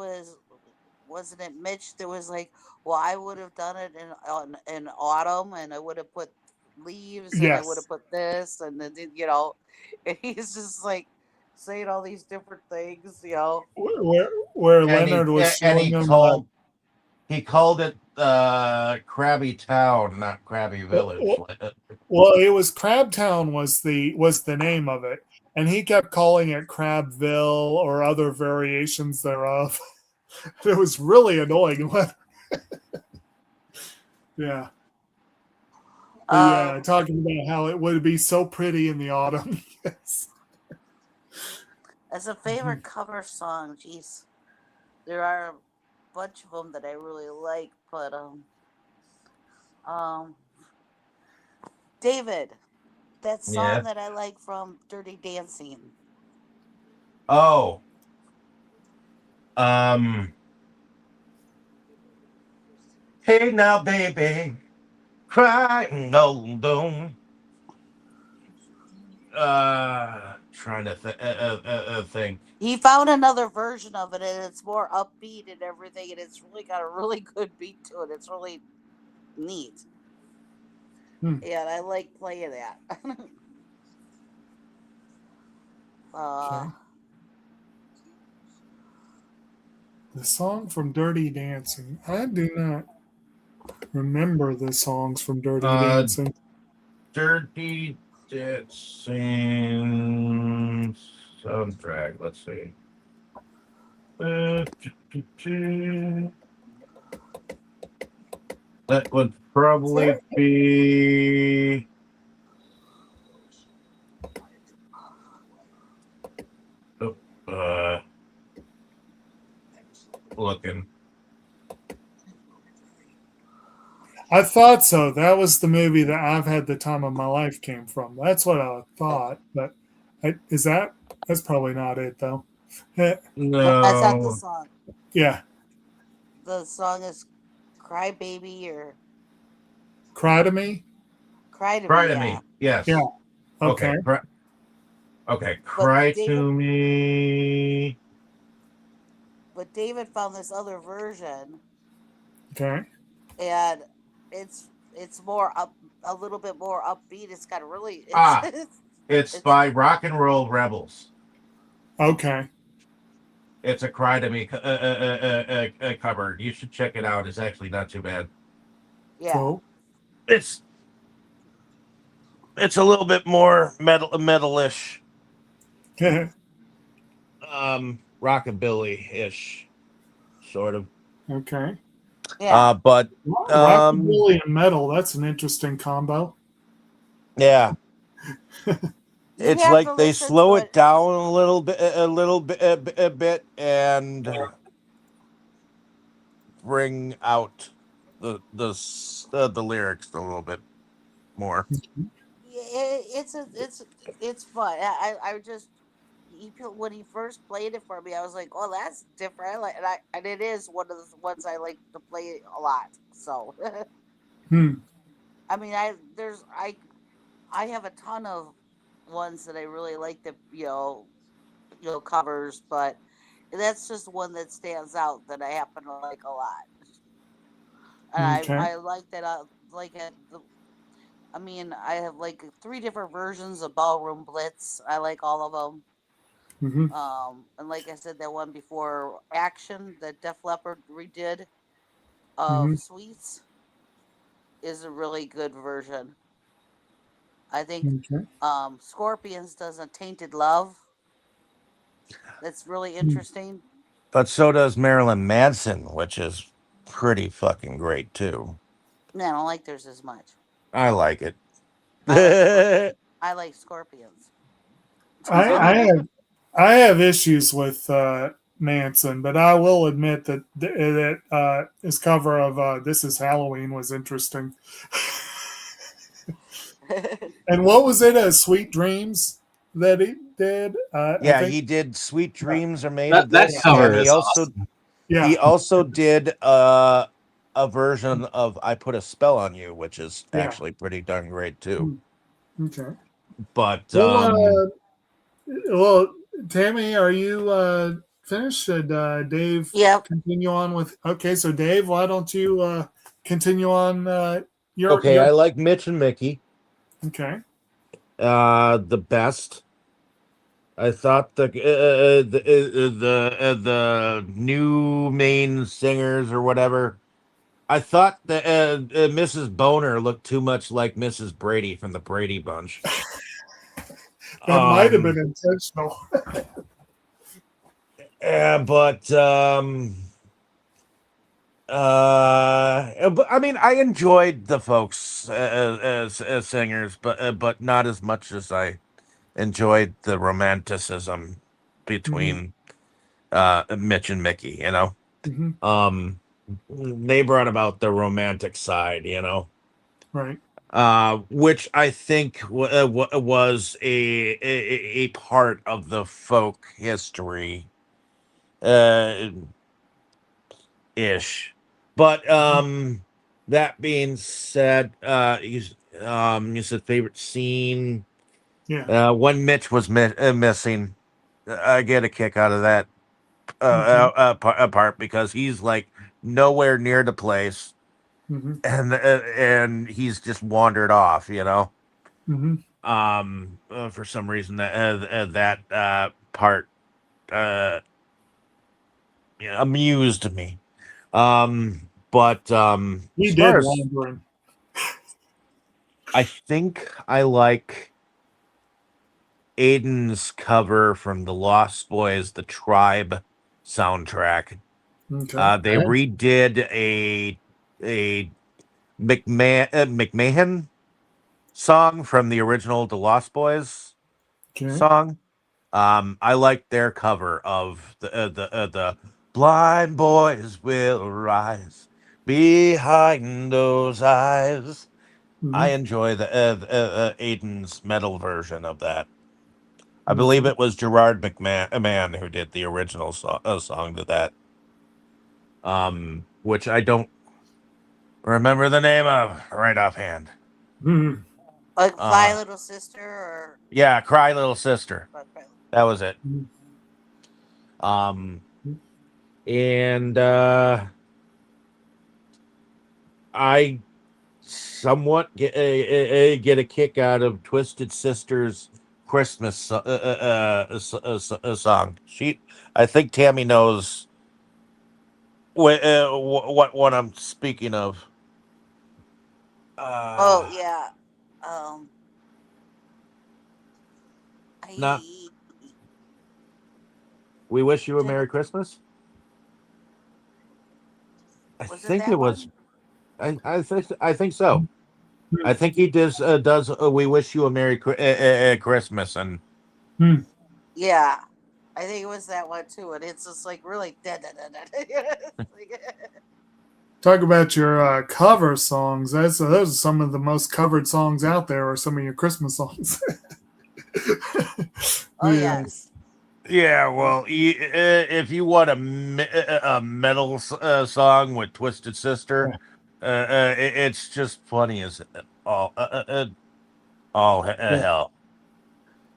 wasn't it Mitch that was like, well, I would have done it in autumn, and I would have put leaves, and I would Yes. have put this, and then and he's just like saying all these different things, Where And Leonard was and showing him. he called it Krabby Town, not Krabby Village. Well, it was Crabtown was the name of it, and he kept calling it Crabville or other variations thereof. It was really annoying. Yeah. Yeah, talking about how it would be so pretty in the autumn. Yes. As a favorite cover song, geez, there are a bunch of them that I really like, but David, that song that I like from Dirty Dancing. Oh. Hey now, baby, crying no doom. Trying to think. He found another version of it, and it's more upbeat and everything, and it's really got a really good beat to it. It's really neat. And I like playing that. Okay. The song from Dirty Dancing. I do not remember the songs from Dirty Dancing. Dirty Dancing soundtrack. Let's see. That would probably be. Oh, looking. I thought so. That was the movie that I've had the time of my life came from. That's what I thought. But is that? That's probably not it though. That's not the No. song. Yeah, The song is "Cry Baby" or Cry to Me. "Cry to Cry Me." to Yeah, me. Yes. Yeah. Okay. Okay. Okay. but Cry David, to me. but David found this other version, Okay. and it's more up, a little bit more upbeat. It's got really Ah, it's it's by Rock and Roll Rebels. Okay. It's a Cry to Me cover. You should check it out. It's actually not too bad. yeah. Cool. It's a little bit more metalish, rockabilly-ish, sort of. Okay. Yeah. But Rockabilly and metal. That's an interesting combo. yeah, You it's have like to they listen slow to it down a bit, and bring out the lyrics a little bit more. It's fun. I just when he first played it for me, I was like, "Oh, that's different." And it is one of the ones I like to play a lot. So, Hmm. I mean, I have a ton of ones that I really like that covers, but that's just one that stands out that I happen to like a lot. And Okay. I like that. Like it. I mean, I have like 3 different versions of Ballroom Blitz. I like all of them. Hmm. And like I said, that one before Action that Def Leppard redid of Hmm. Sweets is a really good version. I think Okay. Scorpions does a Tainted Love. That's really interesting. But so does Marilyn Manson, which is pretty fucking great too. I don't like theirs as much. I like it. I like Scorpions. I have issues with Manson, but I will admit that his cover of "This Is Halloween" was interesting. And what was it? "Sweet Dreams" that he did. I Yeah, think. he did "Sweet Dreams Are Made of That This," cover and is awesome. Yeah. he also did a version of "I Put a Spell on You," which is Yeah. actually pretty darn great too. Okay. But Well, Tammy, are you finished? Should Dave Yep. continue on with? Okay, so Dave, why don't you continue on your? okay, I like Mitch and Mickey Okay. the best. I thought the new main singers or whatever. I thought that Mrs. Boner looked too much like Mrs. Brady from the Brady Bunch. That might have been intentional. But I mean, I enjoyed the folks as singers, but not as much as I enjoyed the romanticism between Mitch and Mickey. Mm-hmm. They brought about the romantic side, Right. which I think was a part of the folk history ish. But that being said, you said favorite scene. Yeah. When Mitch was missing, I get a kick out of that part because he's like nowhere near the place, Mm-hmm. and he's just wandered off, Mm-hmm. For some reason that part amused me. But He as did far as wandering. I think I like Aiden's cover from the Lost Boys, the Tribe soundtrack. Okay. They redid a McMahon song from the original The Lost Boys song. I like their cover of the blind boys will rise behind those eyes. I enjoy the Aiden's metal version of that. I believe it was Gerard McMahon who did the original song to that, which I don't remember the name of right offhand. Like Cry Little Sister, or yeah, Cry Little Sister. That was it. And I somewhat get a kick out of Twisted Sister's Christmas song. I think Tammy knows what I'm speaking of. oh yeah, Not. We Wish You a Merry Christmas. I think it was. I think so. I think he does We Wish You a Merry Christmas, and yeah, I think it was that one too, and it's just like really Talk about your cover songs. Those are some of the most covered songs out there, or some of your Christmas songs. Oh yes. Yeah, well, if you want a metal song with Twisted Sister, it's just funny as all hell.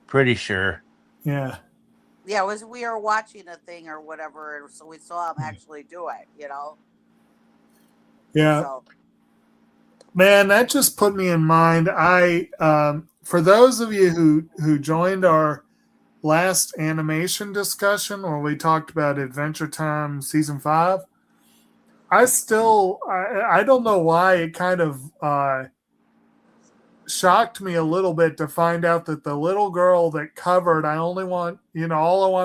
Pretty sure. Yeah. Yeah, we were watching a thing or whatever, and so we saw him actually do it. Yeah. So. Man, that just put me in mind. For those of you who joined our last animation discussion where we talked about Adventure Time season 5, I don't know why it kind of shocked me a little bit to find out that the little girl that covered All I Want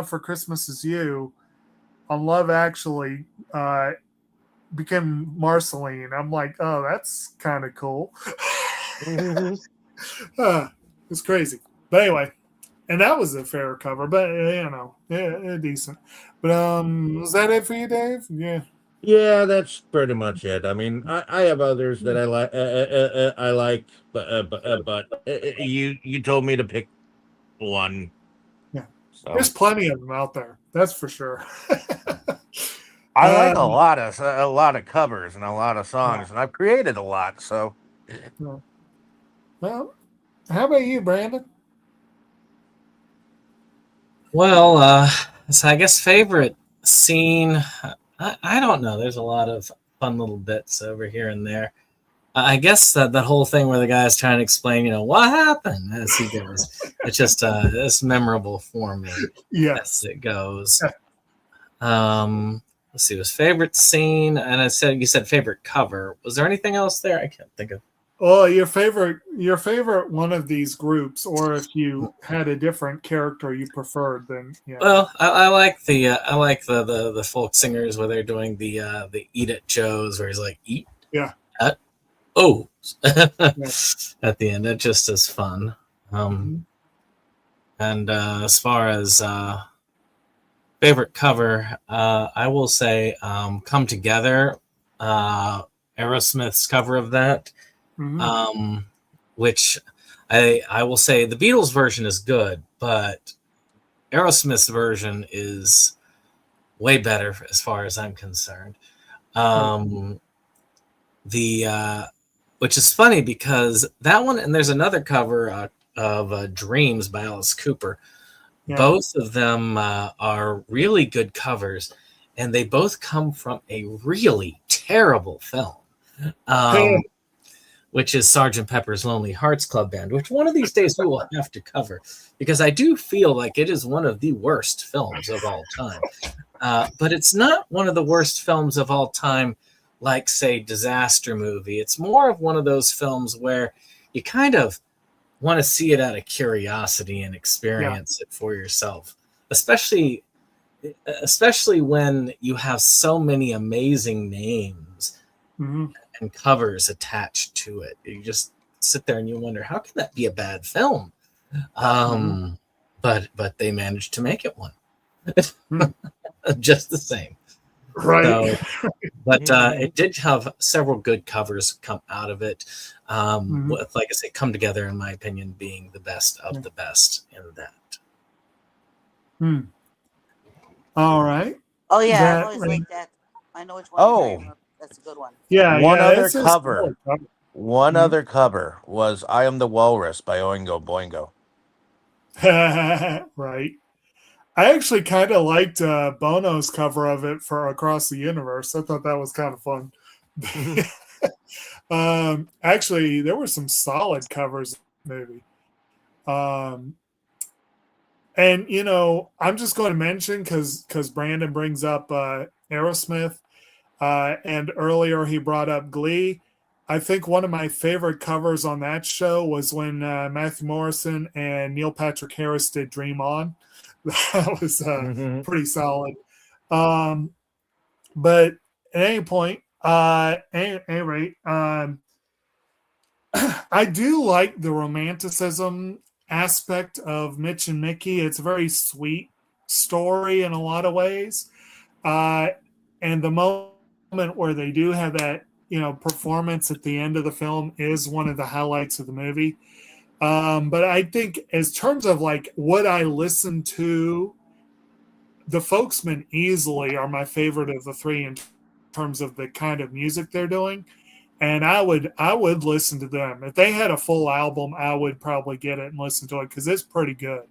for Christmas Is You on Love Actually became Marceline. I'm like, oh, that's kind of cool. It's crazy. But anyway, and that was a fair cover, but decent. But was that it for you, Dave? Yeah. Yeah, that's pretty much it. I mean, I have others that I like, but you told me to pick one. Yeah, so. There's plenty of them out there. That's for sure. I like a lot of covers and a lot of songs, and I've created a lot. So, well, how about you, Brandon? Well, so I guess favorite scene. I don't know. There's a lot of fun little bits over here and there. I guess that whole thing where the guy's trying to explain, what happened as he goes. It's just it's memorable for me. Yes, as it goes. Let's see. Was favorite scene, and you said favorite cover. Was there anything else there? I can't think of. Oh, your favorite one of these groups, or if you had a different character you preferred, then yeah. Well, I like the folk singers where they're doing the Eat at Joe's, where he's like eat at O's at the end. It just is fun. And as far as favorite cover, I will say "Come Together," Aerosmith's cover of that. Which I will say the Beatles version is good, but Aerosmith's version is way better as far as I'm concerned. Which is funny because that one, and there's another cover of Dreams by Alice Cooper. Yeah. Both of them are really good covers, and they both come from a really terrible film. Which is Sgt. Pepper's Lonely Hearts Club Band, which one of these days we will have to cover, because I do feel like it is one of the worst films of all time. But it's not one of the worst films of all time, like, say, Disaster Movie. It's more of one of those films where you kind of want to see it out of curiosity and experience it for yourself, especially when you have so many amazing names and covers attached to it. You just sit there and you wonder, how can that be a bad film? But they managed to make it one. Just the same. Right. So, but it did have several good covers come out of it. With, like I say, come together, in my opinion, being the best of the best in that. All right. Oh yeah, That I always ring- like that. I know which one. you're talking about. That's a good one. Yeah. One other it's a cover. solid cover. One other cover was "I Am the Walrus" by Oingo Boingo. Right. I actually kind of liked Bono's cover of it for Across the Universe. I thought that was kind of fun. Actually, there were some solid covers in the movie. And, you know, I'm just going to mention because Brandon brings up Aerosmith, and earlier he brought up Glee. I think one of my favorite covers on that show was when Matthew Morrison and Neil Patrick Harris did Dream On. That was pretty solid. But at any point, any rate, I do like the romanticism aspect of Mitch and Mickey. It's a very sweet story in a lot of ways. And the moment where they do have that, you know, performance at the end of the film is one of the highlights of the movie. But I think as terms of like what I listen to, the Folksmen easily are my favorite of the three in terms of the kind of music they're doing. And I would listen to them. If they had a full album, I would probably get it and listen to it because it's pretty good.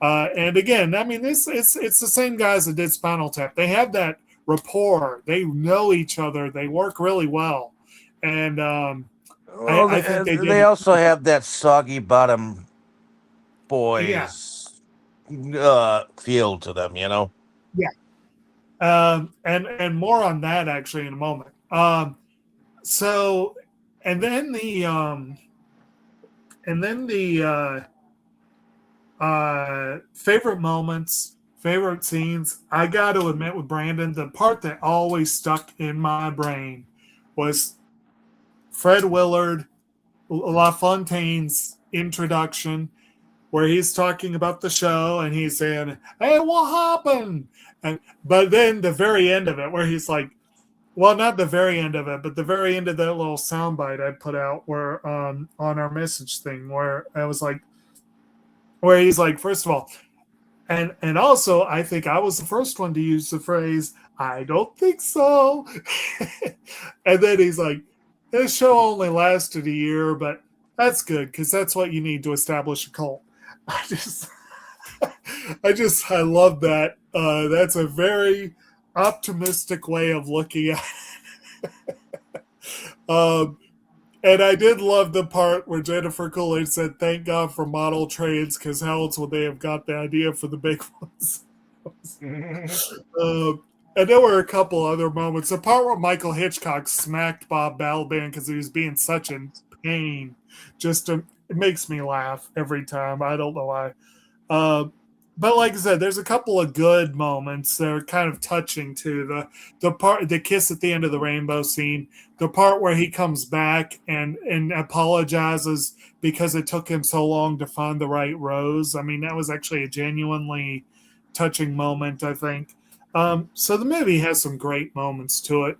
And again, I mean, it's the same guys that did Spinal Tap. They have that rapport. They know each other. They work really well. And I think they also have that Soggy Bottom Boys feel to them, you know. Yeah. And more on that actually in a moment. So, and then the favorite moments, favorite scenes. I got to admit with Brandon, the part that always stuck in my brain was Fred Willard, LaFontaine's introduction, where he's talking about the show and he's saying, "Hey, what happened?" But then the very end of it, where he's like, well, not the very end of it, but the very end of that little soundbite I put out where on our message thing, where I was like, where he's like, first of all, and also I think I was the first one to use the phrase, "I don't think so," and then he's like, "This show only lasted a year, but that's good because that's what you need to establish a cult." I love that. That's a very optimistic way of looking at it. And I did love the part where Jennifer Coolidge said, "Thank God for model trains, because how else would they have got the idea for the big ones?" And there were a couple other moments. The part where Michael Hitchcock smacked Bob Balaban because he was being such in pain, it makes me laugh every time. I don't know why. But like I said, there's a couple of good moments that are kind of touching too. The kiss at the end of the rainbow scene, the part where he comes back and apologizes because it took him so long to find the right rose. I mean, that was actually a genuinely touching moment, I think. So the movie has some great moments to it.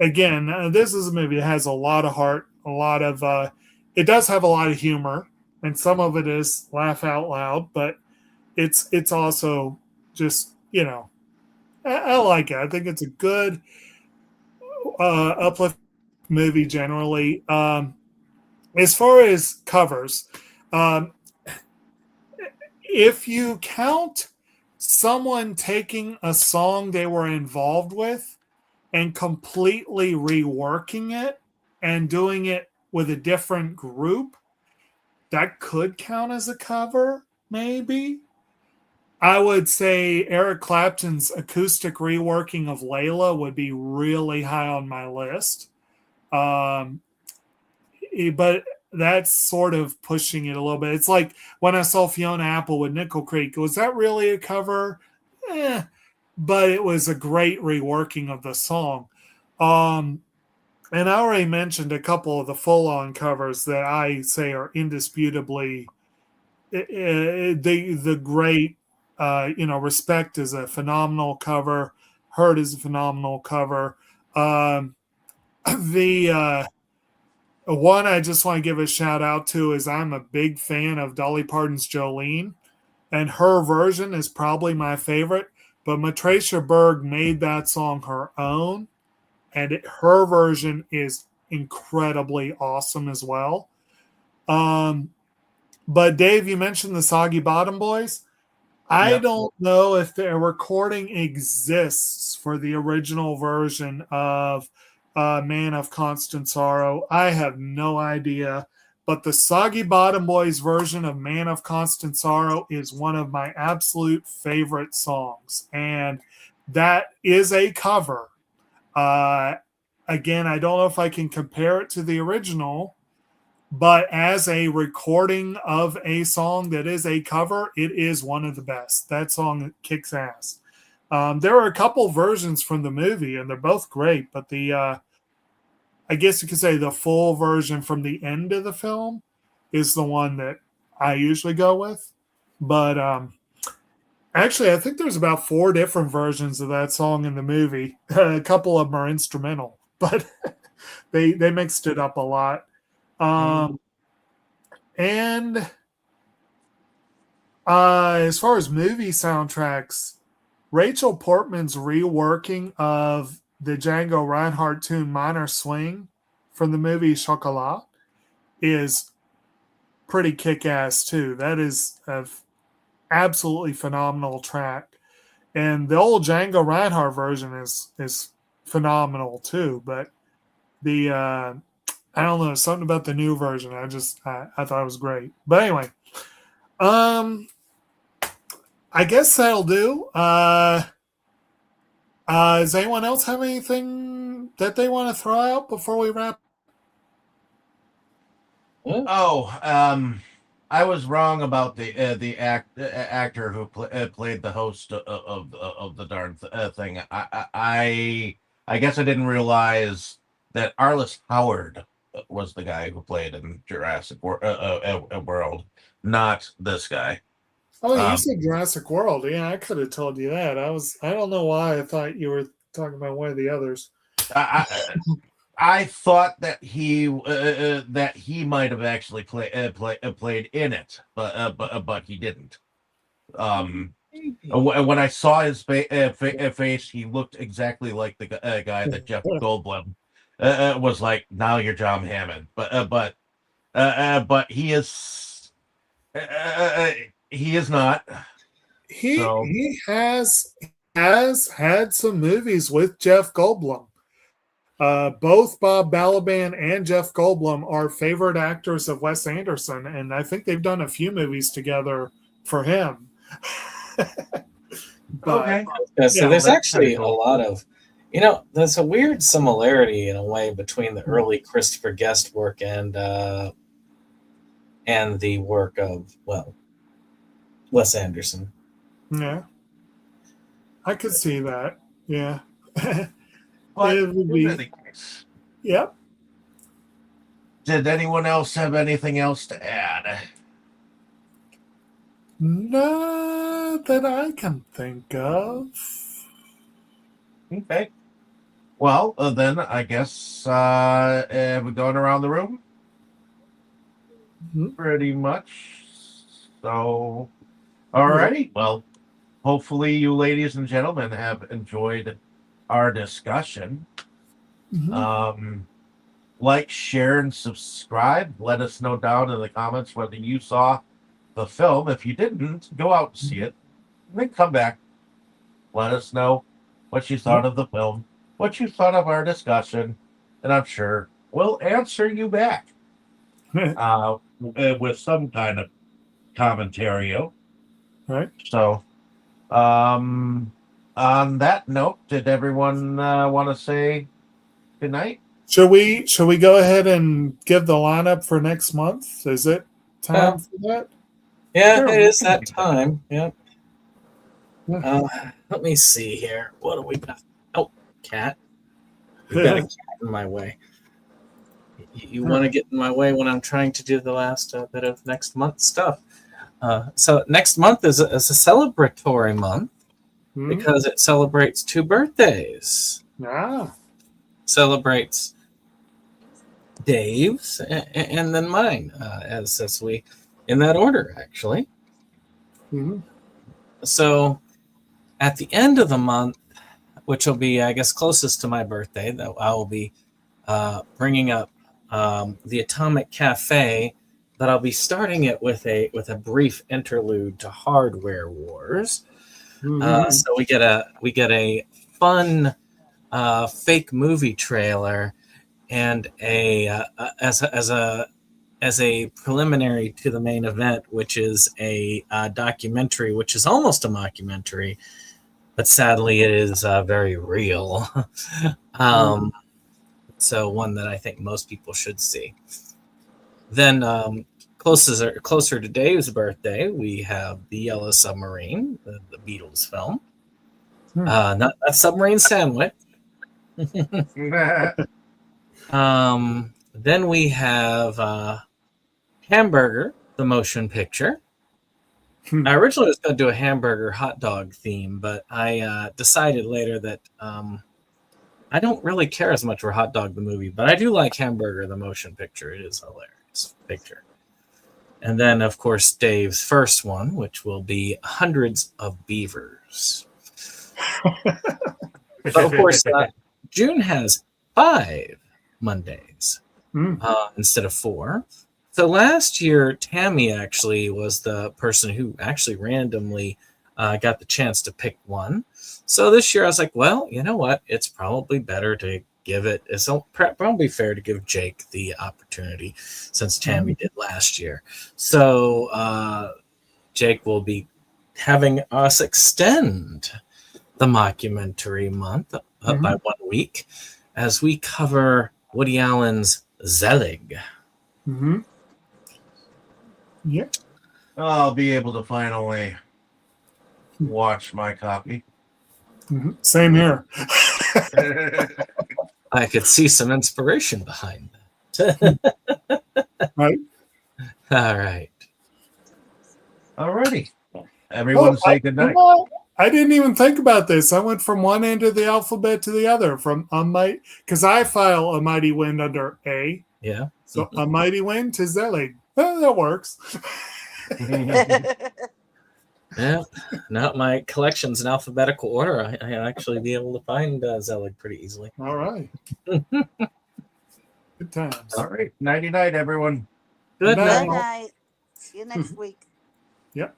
Again, this is a movie that has a lot of heart, a lot of it does have a lot of humor. And some of it is laugh out loud, but it's also just, you know, I like it. I think it's a good uplift movie generally. As far as covers, if you count someone taking a song they were involved with and completely reworking it and doing it with a different group, that could count as a cover, maybe. I would say Eric Clapton's acoustic reworking of Layla would be really high on my list. But that's sort of pushing it a little bit. It's like when I saw Fiona Apple with Nickel Creek. Was that really a cover? But it was a great reworking of the song. And I already mentioned a couple of the full-on covers that I say are indisputably the great. Respect is a phenomenal cover. Hurt is a phenomenal cover. The one I just want to give a shout out to is I'm a big fan of Dolly Parton's Jolene, and her version is probably my favorite. But Matracia Berg made that song her own, and her version is incredibly awesome as well. But Dave, you mentioned the Soggy Bottom Boys. I don't know if their recording exists for the original version of Man of Constant Sorrow. I have no idea. But the Soggy Bottom Boys version of Man of Constant Sorrow is one of my absolute favorite songs. And that is a cover. Again, I don't know if I can compare it to the original, but as a recording of a song that is a cover, it is one of the best. That song kicks ass. There are a couple versions from the movie, and they're both great. But I guess you could say the full version from the end of the film is the one that I usually go with. But actually, I think there's about 4 different versions of that song in the movie. A couple of them are instrumental, but they mixed it up a lot. And as far as movie soundtracks, Rachel Portman's reworking of the Django Reinhardt tune Minor Swing from the movie Chocolat is pretty kick-ass too. That is an absolutely phenomenal track. And the old Django Reinhardt version is phenomenal too, but the I don't know, something about the new version. I thought it was great. But anyway, I guess that'll do. Does anyone else have anything that they want to throw out before we wrap? I was wrong about the actor who played the host of the darn thing. I guess I didn't realize that Arliss Howard was the guy who played in Jurassic World, not this guy. Oh, you said Jurassic World. Yeah, I could have told you that. I don't know why I thought you were talking about one of the others. I thought that he might have actually played in it, but he didn't. When I saw his face, he looked exactly like the guy that Jeff Goldblum was like. Now you're John Hammond, but he is not. He has had some movies with Jeff Goldblum. Both Bob Balaban and Jeff Goldblum are favorite actors of Wes Anderson, and I think they've done a few movies together for him. Okay. So there's actually a lot of, there's a weird similarity in a way between the early Christopher Guest work and the work of, Wes Anderson. Yeah. I could see that. Yeah. Yep. Did anyone else have anything else to add? Not that I can think of. Okay. Well, then I guess we're going around the room. Mm-hmm. Pretty much. So, alrighty. Well, hopefully you ladies and gentlemen have enjoyed our discussion. Mm-hmm. Like, share, and subscribe. Let us know down in the comments whether you saw the film. If you didn't, go out and see it. And then come back. Let us know what you thought of the film, what you thought of our discussion, and I'm sure we'll answer you back with some kind of commentary. Right. So, on that note, did everyone want to say good night? Should we go ahead and give the lineup for next month? Is it time for that? Yeah, sure. It is that time. Yep. Let me see here. What do we got? Oh, cat. We've got a cat in my way. you want to get in my way when I'm trying to do the last bit of next month stuff. So next month is a celebratory month because it celebrates 2 birthdays. Ah. Celebrates Dave's and then mine, as we in that order, actually. Mm-hmm. So at the end of the month, which will be, I guess, closest to my birthday, that I will be bringing up the Atomic Cafe. That I'll be starting it with a brief interlude to Hardware Wars. So we get a fun fake movie trailer and as a preliminary to the main event, which is a documentary, which is almost a mockumentary, but sadly it is very real. So one that I think most people should see. Then closer to Dave's birthday, we have The Yellow Submarine, the Beatles film. Not Submarine Sandwich. Then we have Hamburger, the motion picture. I originally was going to do a hamburger hot dog theme, but I decided later that I don't really care as much for Hot Dog the movie, but I do like Hamburger the motion picture. It is a hilarious picture. And then, of course, Dave's first one, which will be Hundreds of Beavers. But of course, June has 5 Mondays instead of 4. So last year, Tammy actually was the person who actually randomly got the chance to pick one. So this year I was like, well, you know what? It's probably better to give it. It's probably fair to give Jake the opportunity since Tammy did last year. So Jake will be having us extend the mockumentary month by 1 week as we cover Woody Allen's Zelig. Yeah. I'll be able to finally watch my copy. Same here. I could see some inspiration behind that. Right. All right. Alrighty. Everyone say goodnight. I didn't even think about this. I went from one end of the alphabet to the other. From because I file A Mighty Wind under A. Yeah. So A Mighty Wind to Zelig. That works. Yeah. Now my collection's in alphabetical order. I actually be able to find Zelig pretty easily. All right. Good times. All right. Nighty night, everyone. Good Good night. Good night. See you next week. Yep.